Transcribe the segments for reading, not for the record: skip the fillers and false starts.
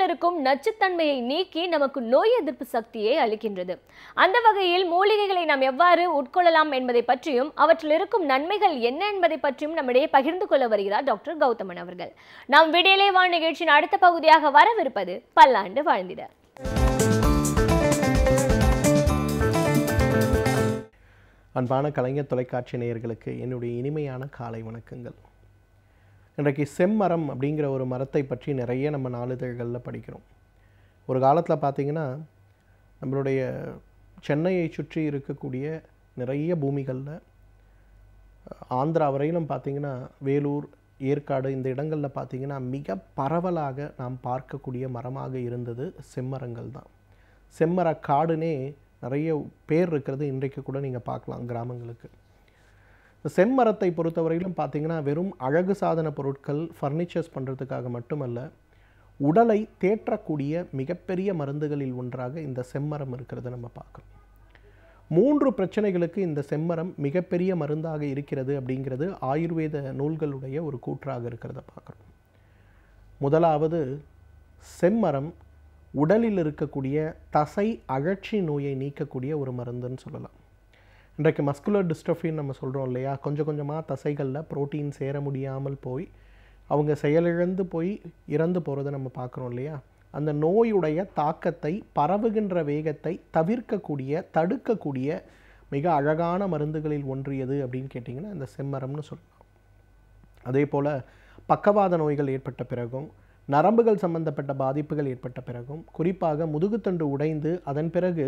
மூலிகைகளில் இருக்கும் நச்சுத்தன்மையை நீக்கி நமக்கு நோய் எதிர்ப்பு சக்தியை அளிக்கின்றது. அந்த வகையில் மூலிகைகளை நாம் எவ்வாறு உட்கொள்ளலாம் என்பதை பற்றியும் அவற்றில் இருக்கும் நன்மைகள் என்ன என்பதை பற்றியும் நம்மிடையே பகிர்ந்து கொள்ள வருகிறார் டாக்டர் கௌதமன் அவர்கள். நாம் விடியலே வாழ் நிகழ்ச்சியின் அடுத்த பகுதியாக வரவிருப்பது பல்லாண்டு வாழ்ந்திட. அன்பான கலைஞர் தொலைக்காட்சி நேயர்களுக்கு என்னுடைய இனிமையான காலை வணக்கங்கள். இன்றைக்கு செம்மரம் அப்படிங்கிற ஒரு மரத்தை பற்றி நிறைய நம்ம நாளிதழ்களில் படிக்கிறோம். ஒரு காலத்தில் பார்த்திங்கன்னா நம்மளுடைய சென்னையை சுற்றி இருக்கக்கூடிய நிறைய பூமிகளில் ஆந்திரா வரையிலும் பார்த்திங்கன்னா வேலூர், ஏற்காடு இந்த இடங்களில் பார்த்திங்கன்னா மிக பரவலாக நாம் பார்க்கக்கூடிய மரமாக இருந்தது செம்மரங்கள் தான். செம்மர காடுனே நிறைய பேர் இருக்கிறது இன்றைக்கு கூட நீங்கள் பார்க்கலாம் கிராமங்களுக்கு. செம்மரத்தை பொறுத்தவரையிலும் பார்த்திங்கன்னா வெறும் அழகு சாதன பொருட்கள், ஃபர்னிச்சர்ஸ் பண்ணுறதுக்காக மட்டுமல்ல, உடலை தேற்றக்கூடிய மிகப்பெரிய மருந்துகளில் ஒன்றாக இந்த செம்மரம் இருக்கிறத நம்ம பார்க்குறோம். 3 பிரச்சனைகளுக்கு இந்த செம்மரம் மிகப்பெரிய மருந்தாக இருக்கிறது அப்படிங்கிறது ஆயுர்வேத நூல்களுடைய ஒரு கூற்றாக இருக்கிறத பார்க்குறோம். முதலாவது, செம்மரம் உடலில் இருக்கக்கூடிய தசை அழற்சி நோயை நீக்கக்கூடிய ஒரு மருந்துன்னு சொல்லலாம். இன்றைக்கு மஸ்குலர் டிஸ்ட்ரோஃபின்னு நம்ம சொல்கிறோம் இல்லையா, கொஞ்சம் கொஞ்சமாக தசைகளில் புரோட்டீன் சேர முடியாமல் போய் அவங்க செயலிழந்து போய் இறந்து போகிறத நம்ம பார்க்குறோம் இல்லையா. அந்த நோயுடைய தாக்கத்தை, பரவுகின்ற வேகத்தை தடுக்கக்கூடிய மிக அழகான மருந்துகளில் ஒன்று எது அப்படின்னு கேட்டிங்கன்னா இந்த செம்மரம்னு சொல்லலாம். அதே போல் பக்கவாத நோய்கள் ஏற்பட்ட பிறகும், நரம்புகள் சம்பந்தப்பட்ட பாதிப்புகள் ஏற்பட்ட பிறகும், குறிப்பாக முதுகுத்தண்டு உடைந்து அதன் பிறகு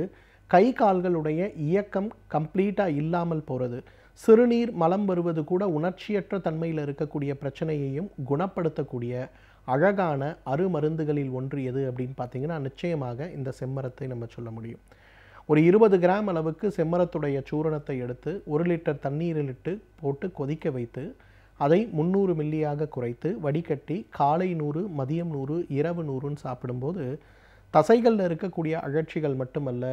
கை கால்களுடைய இயக்கம் கம்ப்ளீட்டாக இல்லாமல் போகிறது, சிறுநீர் மலம் வருவது கூட உணர்ச்சியற்ற தன்மையில் இருக்கக்கூடிய பிரச்சனையையும் குணப்படுத்தக்கூடிய அழகான அருமருந்துகளில் ஒன்று எது அப்படின்னு பார்த்தீங்கன்னா நிச்சயமாக இந்த செம்மரத்தை நம்ம சொல்ல முடியும். ஒரு 20 கிராம் அளவுக்கு செம்மரத்துடைய சூரணத்தை எடுத்து 1 லிட்டர் தண்ணீரில் இட்டு போட்டு கொதிக்க வைத்து அதை 300 மில்லியாக குறைத்து வடிகட்டி காலை 100, மதியம் 100, இரவு 100ன்னு சாப்பிடும்போது தசைகளில் இருக்கக்கூடிய அழற்சிகள் மட்டுமல்ல,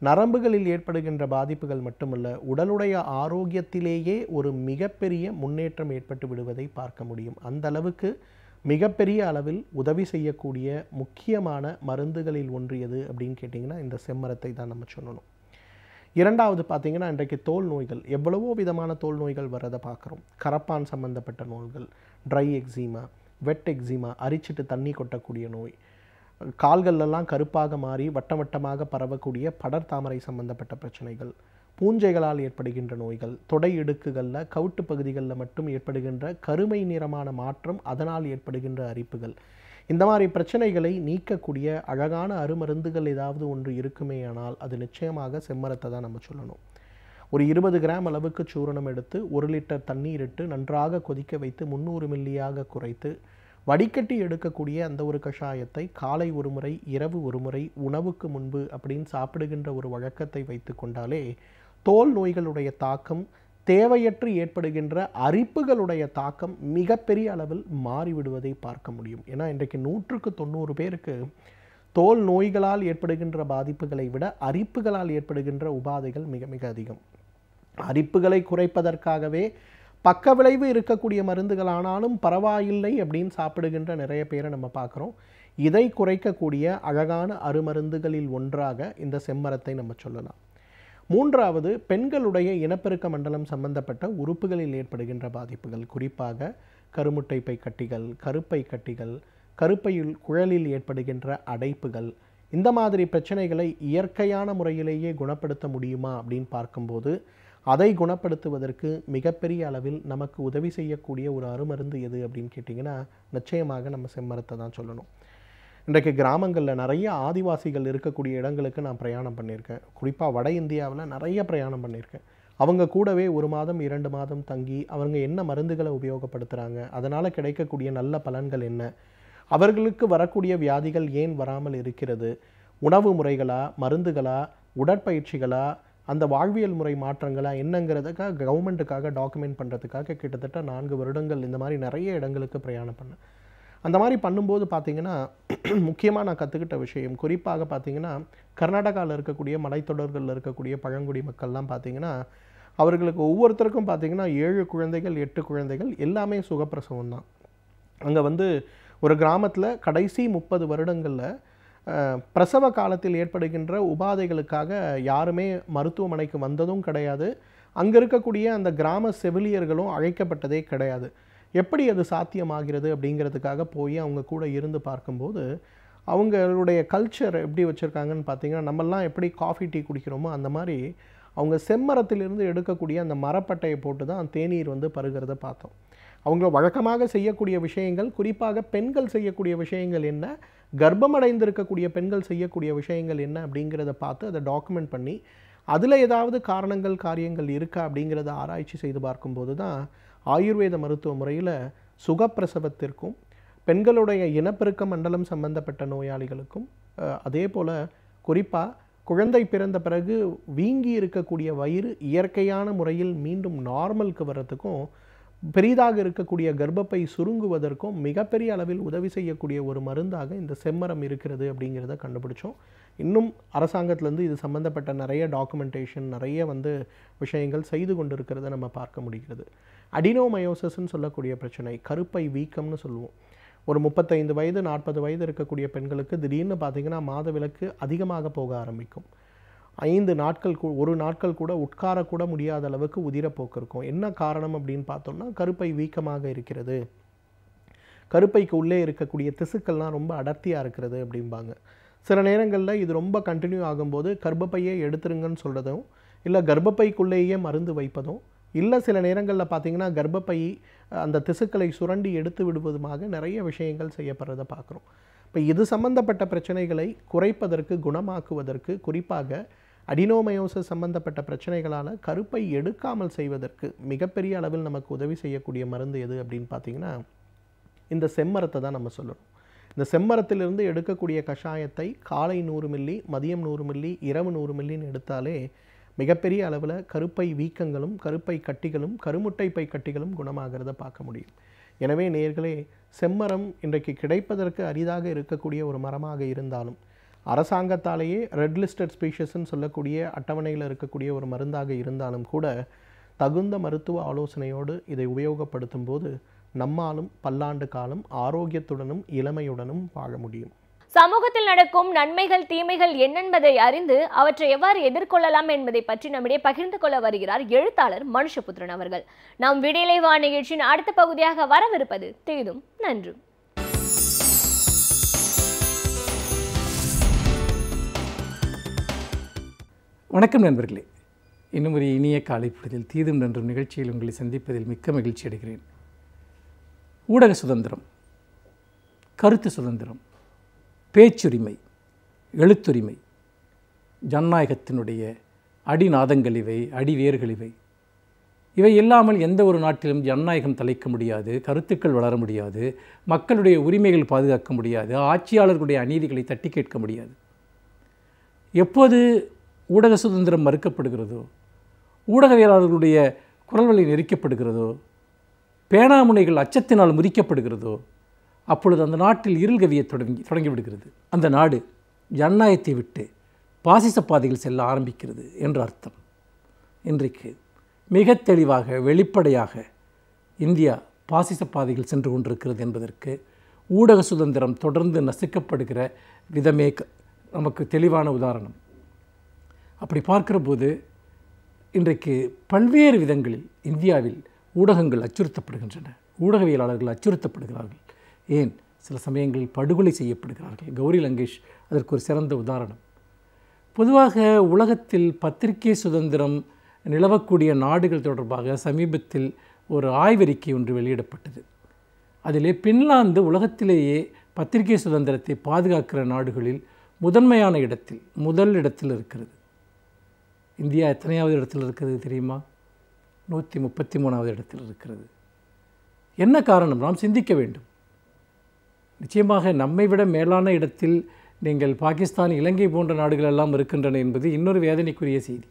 நரம்புகளில் ஏற்படுகின்ற பாதிப்புகள் மட்டுமல்ல, உடலுடைய ஆரோக்கியத்திலேயே ஒரு மிகப்பெரிய முன்னேற்றம் ஏற்பட்டு விடுவதை பார்க்க முடியும். அந்த அளவுக்கு மிகப்பெரிய அளவில் உதவி செய்யக்கூடிய முக்கியமான மருந்துகளில் ஒன்று எது அப்படின்னு கேட்டிங்கன்னா இந்த செம்மரத்தை தான் நம்ம சொல்லணும். இரண்டாவது பார்த்திங்கன்னா இன்றைக்கு தோல் நோய்கள், எவ்வளவோ விதமான தோல் நோய்கள் வரதை பார்க்குறோம். கரப்பான் சம்பந்தப்பட்ட நோய்கள், ட்ரை எக்ஸிமா, வெட் எக்ஸிமா, அரிச்சிட்டு தண்ணி கொட்டக்கூடிய நோய், கால்களெல்லாம் கருப்பாக மாறி வட்டம் வட்டமாக பரவக்கூடிய படர் தாமரை சம்பந்தப்பட்ட பிரச்சனைகள், பூஞ்சைகளால் ஏற்படுகின்ற நோய்கள், தொடை இடுக்குகளில் கவுட்டு பகுதிகளில் மட்டும் ஏற்படுகின்ற கருமை நிறமான மாற்றம், அதனால் ஏற்படுகின்ற அரிப்புகள், இந்த மாதிரி பிரச்சனைகளை நீக்கக்கூடிய அழகான அருமருந்துகள் ஏதாவது ஒன்று இருக்குமே ஆனால் அது நிச்சயமாக செம்மரத்தை தான் நம்ம சொல்லணும். ஒரு 20 கிராம் அளவுக்கு சூரணம் எடுத்து 1 லிட்டர் தண்ணீர் இட்டு நன்றாக கொதிக்க வைத்து 300 மில்லியாக குறைத்து வடிகட்டி எடுக்கக்கூடிய அந்த ஒரு கஷாயத்தை காலை ஒரு முறை, இரவு ஒரு முறை, உணவுக்கு முன்பு அப்படின்னு சாப்பிடுகின்ற ஒரு வழக்கத்தை வைத்து கொண்டாலே தோல் நோய்களுடைய தாக்கம், தேவையற்று ஏற்படுகின்ற அரிப்புகளுடைய தாக்கம் மிகப்பெரிய அளவில் மாறிவிடுவதை பார்க்க முடியும். ஏன்னா இன்றைக்கு 100க்கு 90 பேருக்கு தோல் நோய்களால் ஏற்படுகின்ற பாதிப்புகளை விட அரிப்புகளால் ஏற்படுகின்ற உபாதைகள் மிக மிக அதிகம். அரிப்புகளை குறைப்பதற்காகவே பக்க விளைவு இருக்கக்கூடிய மருந்துகள் ஆனாலும் பரவாயில்லை அப்படின்னு சாப்பிடுகின்ற நிறைய பேரை நம்ம பார்க்குறோம். இதை குறைக்கக்கூடிய அழகான அருமருந்துகளில் ஒன்றாக இந்த செம்மரத்தை நம்ம சொல்லலாம். மூன்றாவது, பெண்களுடைய இனப்பெருக்க மண்டலம் சம்பந்தப்பட்ட உறுப்புகளில் ஏற்படுகின்ற பாதிப்புகள், குறிப்பாக கருமுட்டை பை கட்டிகள், கருப்பை கட்டிகள், கருப்பையில் குழலில் ஏற்படுகின்ற அடைப்புகள், இந்த மாதிரி பிரச்சனைகளை இயற்கையான முறையிலேயே குணப்படுத்த முடியுமா அப்படின்னு பார்க்கும்போது அதை குணப்படுத்துவதற்கு மிகப்பெரிய அளவில் நமக்கு உதவி செய்யக்கூடிய ஒரு அருமருந்து எது அப்படின்னு கேட்டிங்கன்னா நிச்சயமாக நம்ம செம்மரத்தை தான் சொல்லணும். இன்றைக்கு கிராமங்களில் நிறைய ஆதிவாசிகள் இருக்கக்கூடிய இடங்களுக்கு நான் பிரயாணம் பண்ணியிருக்கேன். குறிப்பாக வட இந்தியாவில் நிறைய பிரயாணம் பண்ணியிருக்கேன். அவங்க கூடவே 1 மாதம் 2 மாதம் தங்கி அவங்க என்ன மருந்துகளை உபயோகப்படுத்துகிறாங்க, அதனால் கிடைக்கக்கூடிய நல்ல பலன்கள் என்ன, அவர்களுக்கு வரக்கூடிய வியாதிகள் ஏன் வராமல் இருக்கிறது, உணவு முறைகளா, மருந்துகளா, உடற்பயிற்சிகளா, அந்த வாழ்வியல் முறை மாற்றங்களா என்னங்கிறதுக்காக கவர்மெண்ட்டுக்காக டாக்குமெண்ட் பண்ணுறதுக்காக கிட்டத்தட்ட 4 வருடங்கள் இந்த மாதிரி நிறைய இடங்களுக்கு பிரயாணம் பண்ணேன். அந்த மாதிரி பண்ணும்போது பார்த்திங்கன்னா முக்கியமாக நான் கற்றுக்கிட்ட விஷயம், குறிப்பாக பார்த்திங்கன்னா கர்நாடகாவில் இருக்கக்கூடிய மலைத்தொடர்களில் இருக்கக்கூடிய பழங்குடி மக்கள்லாம் பார்த்திங்கன்னா அவர்களுக்கு ஒவ்வொருத்தருக்கும் பார்த்திங்கன்னா 7 குழந்தைகள் 8 குழந்தைகள் எல்லாமே சுகப்பிரசவம் தான். அங்கே ஒரு கிராமத்தில் கடைசி 30 வருடங்களில் பிரசவ காலத்தில் ஏற்படுகின்ற உபாதைகளுக்காக யாருமே மருத்துவமனைக்கு வந்ததும் கிடையாது. அங்கே இருக்கக்கூடிய அந்த கிராம செவிலியர்களும் அழைக்கப்பட்டதே கிடையாது. எப்படி அது சாத்தியமாகிறது அப்படிங்கிறதுக்காக போய் அவங்க கூட இருந்து பார்க்கும்போது அவங்களுடைய கல்ச்சர் எப்படி வச்சுருக்காங்கன்னு பார்த்தீங்கன்னா, நம்மெல்லாம் எப்படி காஃபி டீ குடிக்கிறோமோ அந்த மாதிரி அவங்க செம்மரத்திலிருந்து எடுக்கக்கூடிய அந்த மரப்பட்டையை போட்டு தான் தேநீர் பருகிறத பார்த்தோம். அவங்க வழக்கமாக செய்யக்கூடிய விஷயங்கள், குறிப்பாக பெண்கள் செய்யக்கூடிய விஷயங்கள் என்ன, கர்ப்பமடைந்திருக்கக்கூடிய பெண்கள் செய்யக்கூடிய விஷயங்கள் என்ன அப்படிங்கிறத பார்த்து அதை டாக்குமெண்ட் பண்ணி அதில் ஏதாவது காரணங்கள் காரியங்கள் இருக்கா அப்படிங்கிறத ஆராய்ச்சி செய்து பார்க்கும்போது தான் ஆயுர்வேத மருத்துவ முறையில் சுகப்பிரசவத்திற்கும் பெண்களுடைய இனப்பெருக்க மண்டலம் சம்பந்தப்பட்ட நோயாளிகளுக்கும் அதே போல் குறிப்பாக குழந்தை பிறந்த பிறகு வீங்கி இருக்கக்கூடிய வயிறு இயற்கையான முறையில் மீண்டும் நார்மலுக்கு வர்றதுக்கும் பெரிதாக இருக்கக்கூடிய கர்ப்பப்பை சுருங்குவதற்கும் மிகப்பெரிய அளவில் உதவி செய்யக்கூடிய ஒரு மருந்தாக இந்த செம்மரம் இருக்கிறது அப்படிங்கிறத கண்டுபிடிச்சோம். இன்னும் அரசாங்கத்திலேருந்து இது சம்மந்தப்பட்ட நிறைய டாக்குமெண்டேஷன், நிறைய விஷயங்கள் செய்து கொண்டு இருக்கிறத நம்ம பார்க்க முடிகிறது. அடினோமயோசிஸ்ன்னு சொல்லக்கூடிய பிரச்சனை, கருப்பை வீக்கம்னு சொல்லுவோம். ஒரு 35 வயது 40 வயது இருக்கக்கூடிய பெண்களுக்கு திடீர்னு பார்த்திங்கன்னா மாதவிலக்கு அதிகமாக போக ஆரம்பிக்கும். 5 நாட்கள் ஒரு நாட்கள் கூட உட்காரக்கூட முடியாத அளவுக்கு உதிரப்போக்கு இருக்கும். என்ன காரணம் அப்படின்னு பார்த்தோம்னா, கருப்பை வீக்கமாக இருக்கிறது, கருப்பைக்கு உள்ளே இருக்கக்கூடிய திசுக்கள்லாம் ரொம்ப அடர்த்தியாக இருக்கிறது அப்படிம்பாங்க. சில நேரங்களில் இது ரொம்ப கண்டினியூ ஆகும்போது கர்ப்பப்பையை எடுத்துருங்கன்னு சொல்கிறதும், இல்லை கர்ப்பப்பைக்குள்ளேயே மருந்து வைப்பதும், இல்லை சில நேரங்களில் பார்த்திங்கன்னா கர்ப்பப்பை அந்த திசுக்களை சுரண்டி எடுத்து விடுவதுமாக நிறைய விஷயங்கள் செய்யப்படுறதை பார்க்குறோம். இப்போ இது சம்பந்தப்பட்ட பிரச்சனைகளை குறைப்பதற்கு, குணமாக்குவதற்கு, குறிப்பாக அடினோமயோசிஸ் சம்பந்தப்பட்ட பிரச்சனைகளால் கருப்பை எடுக்காமல் செய்வதற்கு மிகப்பெரிய அளவில் நமக்கு உதவி செய்யக்கூடிய மருந்து எது அப்படின்னு பார்த்திங்கன்னா இந்த செம்மரத்தை தான் நம்ம சொல்லணும். இந்த செம்மரத்திலிருந்து எடுக்கக்கூடிய கஷாயத்தை காலை 100 மில்லி, மதியம் 100 மில்லி, இரவு 100 மில்லின்னு எடுத்தாலே மிகப்பெரிய அளவில் கருப்பை வீக்கங்களும் கருப்பை கட்டிகளும் கருமுட்டை பை கட்டிகளும் குணமாகிறத பார்க்க முடியும். எனவே நேயர்களே, செம்மரம் இன்றைக்கு கிடைப்பதற்கு அரிதாக இருக்கக்கூடிய ஒரு மரமாக இருந்தாலும், அரசாங்கத்தாலேயே ரெட் லிஸ்டட் ஸ்பீஷஸ்ன்னு சொல்லக்கூடிய அட்டவணையில் இருக்கக்கூடிய ஒரு மருந்தாக இருந்தாலும் கூட தகுந்த மருத்துவ ஆலோசனையோடு இதை உபயோகப்படுத்தும் போது நம்மாலும் பல்லாண்டு காலம் ஆரோக்கியத்துடனும் இளமையுடனும் வாழ முடியும். சமூகத்தில் நடக்கும் நன்மைகள் தீமைகள் என்னென்பதை அறிந்து அவற்றை எவ்வாறு எதிர்கொள்ளலாம் என்பதை பற்றி நம்மிடையே பகிர்ந்து கொள்ள வருகிறார் எழுத்தாளர் மனுஷபுத்திரன் அவர்கள். நாம் விடியலை வா நிகழ்ச்சியின் அடுத்த பகுதியாக வரவிருப்பது தீதும் நன்றும். வணக்கம் நண்பர்களே, இன்னும் ஒரு இனிய காலை பொழுதில் தீதும் நன்றும் நிகழ்ச்சியில் உங்களை சந்திப்பதில் மிக்க மகிழ்ச்சி அடைகிறேன். ஊடக சுதந்திரம், கருத்து சுதந்திரம், பேச்சுரிமை, எழுத்துரிமை, ஜனநாயகத்தினுடைய அடிநாதங்கள் இவை, அடிவேர்கள் இவை. இவை இல்லாமல் எந்த ஒரு நாட்டிலும் ஜனநாயகம் தலைக்க முடியாது, கருத்துக்கள் வளர முடியாது, மக்களுடைய உரிமைகள் பாதுகாக்க முடியாது, ஆட்சியாளர்களுடைய அநீதிகளை தட்டி கேட்க முடியாது. எப்போது ஊடக சுதந்திரம் மறுக்கப்படுகிறதோ, ஊடகவியலாளர்களுடைய குரல்வளை நெரிக்கப்படுகிறதோ, பேனாமுனைகள் அச்சத்தினால் முறிக்கப்படுகிறதோ, அப்பொழுது அந்த நாட்டில் இருள் கவிய தொடங்கிவிடுகிறது. அந்த நாடு ஜனநாயகத்தை விட்டு பாசிச பாதையில் செல்ல ஆரம்பிக்கிறது என்று அர்த்தம். இன்றைக்கு மிக தெளிவாக வெளிப்படையாக இந்தியா பாசிச பாதையில் சென்று கொண்டிருக்கிறது என்பதற்கு ஊடக சுதந்திரம் தொடர்ந்து நசுக்கப்படுகிற விதமே நமக்கு தெளிவான உதாரணம். அப்படி பார்க்கிற போது இன்றைக்கு பல்வேறு விதங்களில் இந்தியாவில் ஊடகங்கள் அச்சுறுத்தப்படுகின்றன, ஊடகவியலாளர்கள் அச்சுறுத்தப்படுகிறார்கள், ஏன் சில சமயங்களில் படுகொலை செய்யப்படுகிறார்கள். கௌரி லங்கேஷ் அதற்கு ஒரு சிறந்த உதாரணம். பொதுவாக உலகத்தில் பத்திரிகை சுதந்திரம் நிலவக்கூடிய நாடுகள் தொடர்பாக சமீபத்தில் ஒரு ஆய்வறிக்கை ஒன்று வெளியிடப்பட்டது. அதிலே பின்லாந்து உலகத்திலேயே பத்திரிகை சுதந்திரத்தை பாதுகாக்கிற நாடுகளில் முதன்மையான இடத்தில், முதல் இடத்தில் இருக்கிறது. இந்தியா எத்தனையாவது இடத்தில் இருக்கிறது தெரியுமா? 133வது இடத்தில் இருக்கிறது. என்ன காரணம்? நாம் சிந்திக்க வேண்டும். நிச்சயமாக நம்மை விட மேலான இடத்தில் நீங்கள் பாகிஸ்தான், இலங்கை போன்ற நாடுகள் எல்லாம் இருக்கின்றன என்பது இன்னொரு வேதனைக்குரிய செய்தி.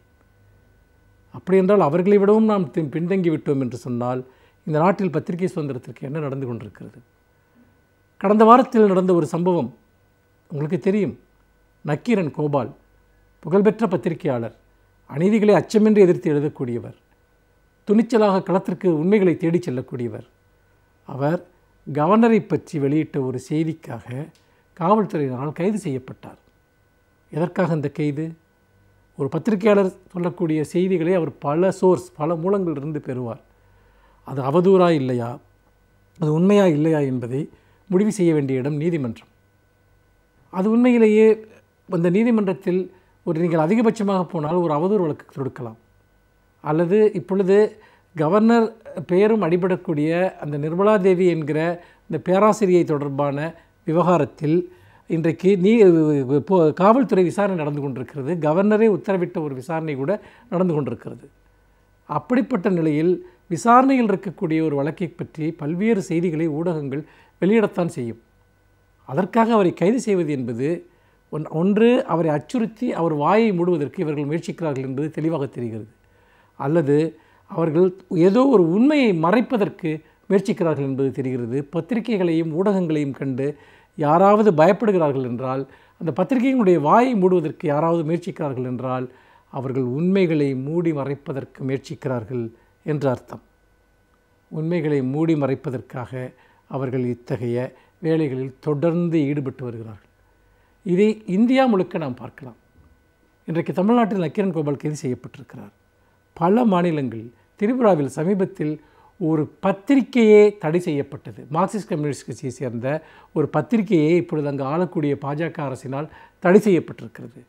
அப்படி என்றால் அவர்களை விடவும் நாம் பின்தங்கி விட்டோம் என்று சொன்னால் இந்த நாட்டில் பத்திரிகை சுதந்திரத்திற்கு என்ன நடந்து கொண்டிருக்கிறது? கடந்த வாரத்தில் நடந்த ஒரு சம்பவம் உங்களுக்கு தெரியும். நக்கீரன் கோபால், புகழ்பெற்ற பத்திரிகையாளர், அநீதிகளை அச்சமின்றி எதிர்த்து எழுதக்கூடியவர், துணிச்சலாக களத்திற்கு உண்மைகளை தேடிச் செல்லக்கூடியவர். அவர் கவர்னரை பற்றி வெளியிட்ட ஒரு செய்திக்காக காவல்துறையினரால் கைது செய்யப்பட்டார். எதற்காக அந்த கைது? ஒரு பத்திரிகையாளர் சொல்லக்கூடிய செய்திகளை அவர் பல மூலங்களிலிருந்து பெறுவார். அது அவதூறா இல்லையா, அது உண்மையா இல்லையா என்பதை முடிவு செய்ய வேண்டிய இடம் நீதிமன்றம். அது உண்மையிலேயே அந்த நீதிமன்றத்தில் நீங்கள் அதிகபட்சமாக போனால் ஒரு அவதூறு வழக்கு தொடுக்கலாம். அல்லது இப்பொழுது கவர்னர் பெயரும் அடிபடக்கூடிய அந்த நிர்மலா தேவி என்கிற இந்த பேராசிரியை தொடர்பான விவகாரத்தில் இன்றைக்கு காவல்துறை விசாரணை நடந்து கொண்டிருக்கிறது. கவர்னரே உத்தரவிட்ட ஒரு விசாரணை கூட நடந்து கொண்டிருக்கிறது. அப்படிப்பட்ட நிலையில் விசாரணையில் இருக்கக்கூடிய ஒரு வழக்கை பற்றி பல்வேறு செய்திகளை ஊடகங்கள் வெளியிடத்தான் செய்யும். அதற்காக அவரை கைது செய்வது என்பது ஒன்று, அவரை அச்சுறுத்தி அவர் வாயை மூடுவதற்கு இவர்கள் முயற்சிக்கிறார்கள் என்பது தெளிவாக தெரிகிறது. அல்லது அவர்கள் ஏதோ ஒரு உண்மையை மறைப்பதற்கு முயற்சிக்கிறார்கள் என்பது தெரிகிறது. பத்திரிகைகளையும் ஊடகங்களையும் கண்டு யாராவது பயப்படுகிறார்கள் என்றால், அந்த பத்திரிகைகளுடைய வாயை மூடுவதற்கு யாராவது முயற்சிக்கிறார்கள் என்றால், அவர்கள் உண்மைகளை மூடி மறைப்பதற்கு முயற்சிக்கிறார்கள் என்று அர்த்தம். உண்மைகளை மூடி மறைப்பதற்காக அவர்கள் இத்தகைய வேலைகளில் தொடர்ந்து ஈடுபட்டு வருகிறார்கள். இதை இந்தியா முழுக்க நாம் பார்க்கலாம். இன்றைக்கு தமிழ்நாட்டில் நக்கீரன் கோபால் கைது செய்யப்பட்டிருக்கிறார். பல மாநிலங்களில், திரிபுராவில் சமீபத்தில் ஒரு பத்திரிகையே தடை செய்யப்பட்டது. மார்க்சிஸ்ட் கம்யூனிஸ்ட் கட்சியை சேர்ந்த ஒரு பத்திரிகையே இப்பொழுது அங்கு ஆளக்கூடிய பாஜக அரசினால் தடை செய்யப்பட்டிருக்கிறது.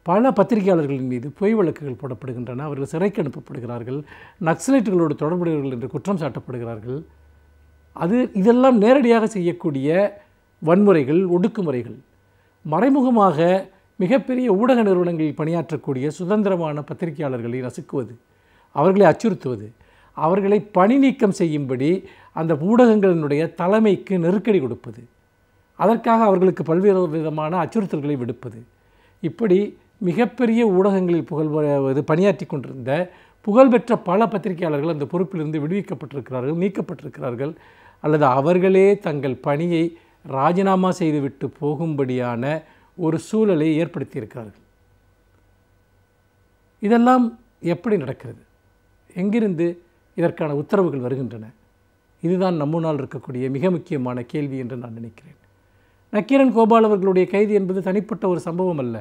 பல பத்திரிகையாளர்களின் மீது பொய் வழக்குகள் போடப்படுகின்றன. அவர்கள் சிறைக்கு அனுப்பப்படுகிறார்கள். நக்சலைட்டுகளோடு தொடர்புடையவர்கள் என்று குற்றம் சாட்டப்படுகிறார்கள். இதெல்லாம் நேரடியாக செய்யக்கூடிய வன்முறைகள், ஒடுக்குமுறைகள். மறைமுகமாக மிகப்பெரிய ஊடக நிறுவனங்களில் பணியாற்றக்கூடிய சுதந்திரமான பத்திரிகையாளர்களை நசுக்குவது, அவர்களை அச்சுறுத்துவது, அவர்களை பணி நீக்கம் செய்யும்படி அந்த ஊடகங்களினுடைய தலைமைக்கு நெருக்கடி கொடுப்பது, அதற்காக அவர்களுக்கு பல்வேறு விதமான அச்சுறுத்தல்களை விடுப்பது, இப்படி மிகப்பெரிய ஊடகங்களில் பணியாற்றி கொண்டிருந்த புகழ்பெற்ற பல பத்திரிகையாளர்கள் அந்த பொறுப்பிலிருந்து விடுவிக்கப்பட்டிருக்கிறார்கள், நீக்கப்பட்டிருக்கிறார்கள். அல்லது அவர்களே தங்கள் பணியை ராஜினாமா செய்துவிட்டு போகும்படியான ஒரு சூழலை ஏற்படுத்தியிருக்கிறார்கள். இதெல்லாம் எப்படி நடக்கிறது? எங்கிருந்து இதற்கான உத்தரவுகள் வருகின்றன? இதுதான் நம்ம முன்னால் இருக்கக்கூடிய மிக முக்கியமான கேள்வி என்று நான் நினைக்கிறேன். நக்கீரன் கோபால் அவர்களுடைய கைது என்பது தனிப்பட்ட ஒரு சம்பவம் அல்ல.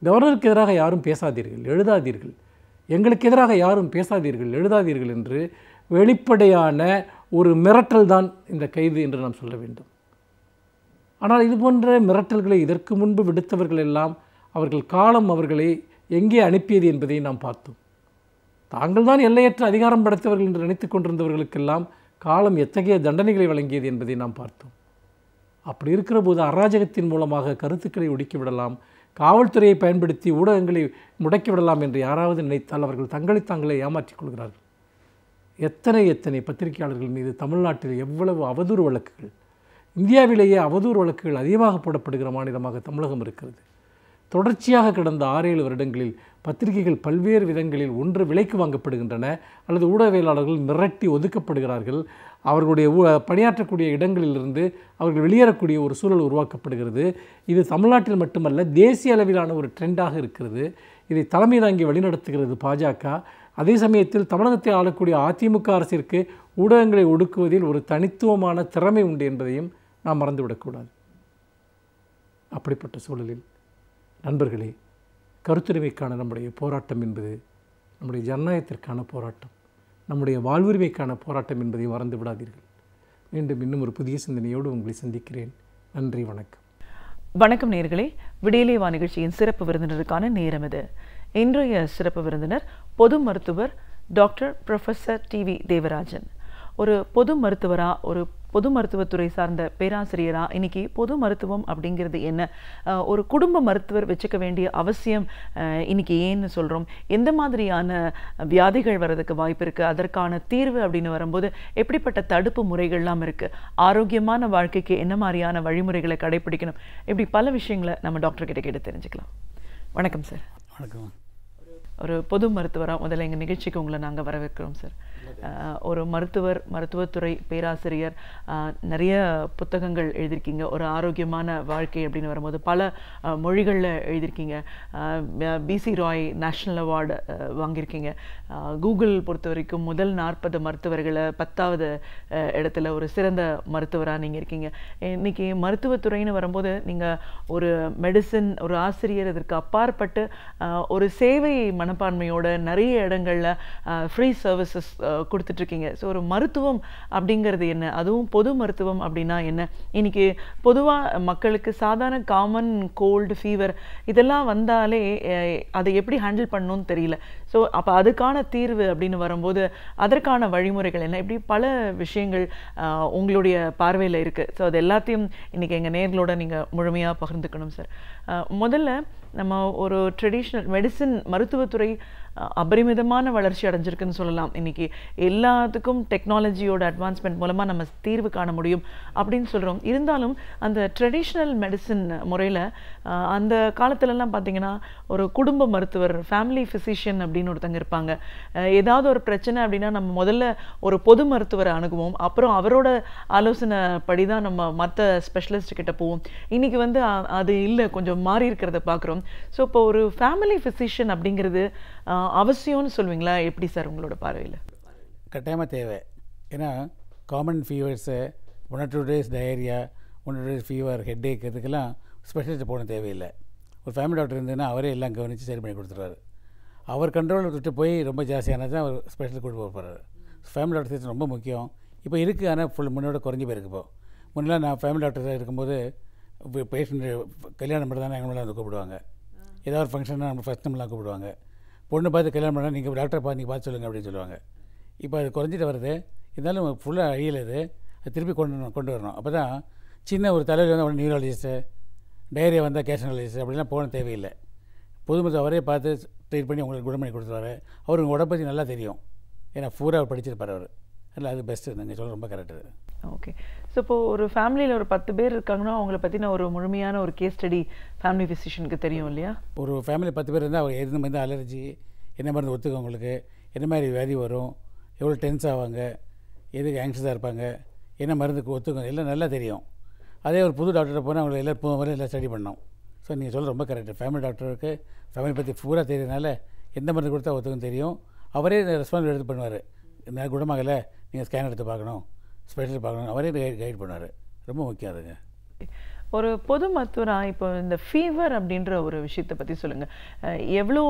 கவர்னருக்கு எதிராக யாரும் பேசாதீர்கள், எழுதாதீர்கள், எங்களுக்கு எதிராக யாரும் பேசாதீர்கள், எழுதாதீர்கள் என்று வெளிப்படையான ஒரு மிரட்டல் தான் இந்த கைது என்று நாம் சொல்ல வேண்டும். ஆனால் இது போன்ற மிரட்டல்களை இதற்கு முன்பு விடுத்தவர்கள் எல்லாம் அவர்கள் காலம் அவர்களை எங்கே அனுப்பியது என்பதை நாம் பார்த்தோம். தாங்கள் தான் எல்லையற்ற அதிகாரம் படைத்தவர்கள் என்று நினைத்து கொண்டிருந்தவர்களுக்கெல்லாம் காலம் எத்தகைய தண்டனைகளை வழங்கியது என்பதை நாம் பார்த்தோம். அப்படி இருக்கிற போது அராஜகத்தின் மூலமாக கருத்துக்களை ஒடுக்கிவிடலாம், காவல்துறையை பயன்படுத்தி ஊடகங்களை முடக்கிவிடலாம் என்று யாராவது நினைத்தால் அவர்கள் தங்களை தாங்களே ஏமாற்றிக் கொள்கிறார்கள். எத்தனை பத்திரிகையாளர்கள் மீது தமிழ்நாட்டில் எவ்வளவு அவதூறு வழக்குகள், இந்தியாவிலேயே அவதூறு வழக்குகள் அதிகமாக போடப்படுகிற மாநிலமாக தமிழகம் இருக்கிறது. தொடர்ச்சியாக கடந்த 6-7 வருடங்களில் பத்திரிகைகள் பல்வேறு விதங்களில் ஒன்று விலைக்கு வாங்கப்படுகின்றன, அல்லது ஊடகவியலாளர்கள் மிரட்டி ஒதுக்கப்படுகிறார்கள். அவர்களுடைய பணியாற்றக்கூடிய இடங்களிலிருந்து அவர்கள் வெளியேறக்கூடிய ஒரு சூழல் உருவாக்கப்படுகிறது. இது தமிழ்நாட்டில் மட்டுமல்ல, தேசிய அளவிலான ஒரு ட்ரெண்டாக இருக்கிறது. இதை தலைமை தாங்கி வழிநடத்துகிறது பாஜக. அதே சமயத்தில் தமிழகத்தை ஆளக்கூடிய அதிமுக அரசிற்கு ஊடகங்களை ஒடுக்குவதில் ஒரு தனித்துவமான திறமை உண்டு என்பதையும் நாம் மறந்துவிடக்கூடாது. அப்படிப்பட்ட சூழலில் நண்பர்களே, கருத்துரிமைக்கான நம்முடைய போராட்டம் என்பது நம்முடைய ஜனநாயகத்திற்கான போராட்டம், நம்முடைய வாழ்வுரிமைக்கான போராட்டம் என்பதை மறந்து விடாதீர்கள். மீண்டும் இன்னும் ஒரு புதிய சிந்தனையோடு உங்களை சந்திக்கிறேன். நன்றி, வணக்கம். வணக்கம் நேயர்களே, விடியலே வா நிகழ்ச்சியின் சிறப்பு விருந்தினருக்கான நேரம் இது. இன்றைய சிறப்பு விருந்தினர் பொது மருத்துவர் டாக்டர் ப்ரொஃபஸர் டிவி தேவராஜன். ஒரு பொது மருத்துவரா, ஒரு பொது மருத்துவத்துறை சார்ந்த பேராசிரியரா, இன்னைக்கு பொது மருத்துவம் அப்படிங்கிறது என்ன, ஒரு குடும்ப மருத்துவர் வச்சுக்க வேண்டிய அவசியம் இன்னைக்கு ஏன்னு சொல்கிறோம், எந்த மாதிரியான வியாதிகள் வர்றதுக்கு வாய்ப்பு இருக்குது, அதற்கான தீர்வு அப்படின்னு வரும்போது எப்படிப்பட்ட தடுப்பு முறைகள்லாம் இருக்குது, ஆரோக்கியமான வாழ்க்கைக்கு என்ன மாதிரியான வழிமுறைகளை கடைபிடிக்கணும், இப்படி பல விஷயங்களை நம்ம டாக்டர் கிட்ட கேட்டு தெரிஞ்சுக்கலாம். வணக்கம் சார். வணக்கம். ஒரு பொது மருத்துவராக முதல்ல எங்கள் நிகழ்ச்சிக்கு உங்களை நாங்கள் வரவேற்கிறோம் சார். ஒரு மருத்துவத்துறை பேராசிரியர், நிறைய புத்தகங்கள் எழுதியிருக்கீங்க. ஒரு ஆரோக்கியமான வாழ்க்கை அப்படின்னு வரும்போது பல மொழிகளில் எழுதியிருக்கீங்க. பிசி ராய் நேஷ்னல் அவார்டு வாங்கியிருக்கீங்க. கூகுள் பொறுத்த வரைக்கும் முதல் 40 மருத்துவர்களை 10வது இடத்துல ஒரு சிறந்த மருத்துவராக நீங்கள் இருக்கீங்க. இன்னைக்கு மருத்துவத்துறைன்னு வரும்போது நீங்கள் ஒரு மெடிசன், ஒரு ஆசிரியர், இதற்கு அப்பாற்பட்டு ஒரு சேவை மனப்பான்மையோட நிறைய இடங்களில் ஃப்ரீ சர்வீசஸ் கொடுத்துட்ருக்கீங்க. ஸோ ஒரு மருத்துவம் அப்படிங்கிறது என்ன, அதுவும் பொது மருத்துவம் அப்படின்னா என்ன? இன்னைக்கு பொதுவாக மக்களுக்கு சாதாரண காமன் கோல்டு, ஃபீவர் இதெல்லாம் வந்தாலே அதை எப்படி ஹேண்டில் பண்ணணும்னு தெரியல. ஸோ அப்போ அதுக்கான தீர்வு அப்படின்னு வரும்போது அதற்கான வழிமுறைகள் என்ன, இப்படி பல விஷயங்கள் உங்களுடைய பார்வையில் இருக்குது. ஸோ அது எல்லாத்தையும் இன்றைக்கி எங்கள் நேர்களோட நீங்கள் முழுமையாக பகிர்ந்துக்கணும் சார். முதல்ல நம்ம ஒரு ட்ரெடிஷ்னல் மெடிசின் மருத்துவத்துறை அபரிமிதமான வளர்ச்சி அடைஞ்சிருக்குன்னு சொல்லலாம். இன்றைக்கி எல்லாத்துக்கும் டெக்னாலஜியோட அட்வான்ஸ்மெண்ட் மூலமாக நம்ம தீர்வு காண முடியும் அப்படின்னு சொல்கிறோம். இருந்தாலும் அந்த ட்ரெடிஷ்னல் மெடிசின் முறையில் அந்த காலத்துலலாம் பார்த்திங்கன்னா ஒரு குடும்ப மருத்துவர், ஃபேமிலி ஃபிசிஷியன் அப்படின்னு ஒருத்தங்க இருப்பாங்க. ஏதாவது ஒரு பிரச்சனை அப்படின்னா நம்ம முதல்ல ஒரு பொது மருத்துவரை அணுகுவோம், அப்புறம் அவரோட ஆலோசனை படி தான் நம்ம மற்ற ஸ்பெஷலிஸ்ட் கிட்ட போவோம். இன்றைக்கி வந்து அது இல்லை, கொஞ்சம் மாறி இருக்கிறத பார்க்குறோம். ஸோ இப்போ ஒரு ஃபேமிலி ஃபிசிஷியன் அப்படிங்கிறது அவசியம்னு சொல்லுவீங்களா? எப்படி சார் உங்களோட பார்வையில்? கட்டாயமாக தேவை. ஏன்னா common fevers 1 or 2 days diarrhoea, 1 or 2 days fever, headache, இதுக்கெல்லாம் ஸ்பெஷலிஸ்ட் போன தேவையில்லை. ஒரு ஃபேமிலி டாக்டர் இருந்ததுன்னா அவரே எல்லாம் கவனித்து சரி பண்ணி கொடுத்துருவாரு. அவர் கண்ட்ரோல் விட்டு போய் ரொம்ப ஜாஸ்தியானது தான் அவர் ஸ்பெஷலிஸ்ட் கூட்டு போகிறாரு. ஃபேமிலி டாக்டர் சிஸ்டம் ரொம்ப முக்கியம். இப்போ இருக்குது, ஆனால் முன்னோட குறைஞ்சி போயிருக்கு. இப்போ முன்னெல்லாம் நான் ஃபேமிலி டாக்டர் இருக்கும்போது பேஷண்ட் கல்யாணம் பண்ணி தானே எங்களால் வந்து கூப்பிடுவாங்க. ஏதாவது ஒரு ஃபங்க்ஷன்னா நம்ம ஃபஸ்ட் நம்மளாம் கூப்பிடுவாங்க. பொண்ணு பார்த்து கல்யாணம் பண்ணால் நீங்கள் டாக்டரை பார்த்து நீங்கள் பார்த்து சொல்லுங்கள் அப்படின்னு சொல்லுவாங்க. இப்போ அது குறைஞ்சிட்டு வருது. இருந்தாலும் ஃபுல்லாக அழியலுது. அது திருப்பி கொண்டு வரணும். அப்போ தான் சின்ன ஒரு தலைவலி வந்து அவன் நியூராலஜிஸ்ட்டு, டைரியா வந்தால் கேஸ்ட்ராலஜிஸ்ட் அப்படிலாம் போன தேவையில்லை. பொதுமக்கள் அவரே பார்த்து ட்ரீட் பண்ணி உங்களுக்கு குணம் பண்ணி கொடுத்துருவாரு. அவருக்கு உடம்பை பற்றி நல்லா தெரியும். ஏன்னா பூரா அவர் படிச்சிருப்பார் அவர். அதில் அது பெஸ்ட்டு. நீங்கள் சொல்ல ரொம்ப கரெக்டு. ஓகே. ஸோ இப்போது ஒரு ஃபேமிலியில் ஒரு 10 பேர் இருக்காங்கன்னா அவங்கள பற்றின ஒரு முழுமையான ஒரு கேஸ் ஸ்டடி ஃபேமிலி ஃபிசிஷியனுக்கு தெரியும் இல்லையா? ஒரு ஃபேமிலி 10 பேர் இருந்தால் அவர் எது வந்து அலர்ஜி, என்ன மருந்து ஒத்துக்கும், உங்களுக்கு என்ன மாதிரி வியாதி வரும், எவ்வளோ டென்ஸ் ஆவாங்க, எதுக்கு ஆங்ஷியஸாக இருப்பாங்க, என்ன மருந்துக்கு ஒத்துக்கும், எல்லாம் நல்லா தெரியும். அதே ஒரு புது டாக்டரை போனால் அவங்களை எல்லாம் ஸ்டடி பண்ணோம். ஸோ நீங்கள் சொல்ல ரொம்ப கரெக்டு. ஃபேமிலி டாக்டருக்கு ஃபேமிலி பற்றி பூரா தெரியறதுனால எந்த மருந்து கொடுத்தா ஒத்துக்கும் தெரியும். அவரே ரெஸ்பான்ஸ் எடுத்து பண்ணுவார். இந்த குணமாகலை, நீங்கள் ஸ்கேன் எடுத்து பார்க்கணும், ஸ்பெஷல் பார்க்கணும், அவரே கைட் பண்ணார். ரொம்ப முக்கியம் அதுங்க. ஒரு பொது மருத்துவராக இப்போ இந்த ஃபீவர் அப்படின்ற ஒரு விஷயத்தை பற்றி சொல்லுங்கள். எவ்வளோ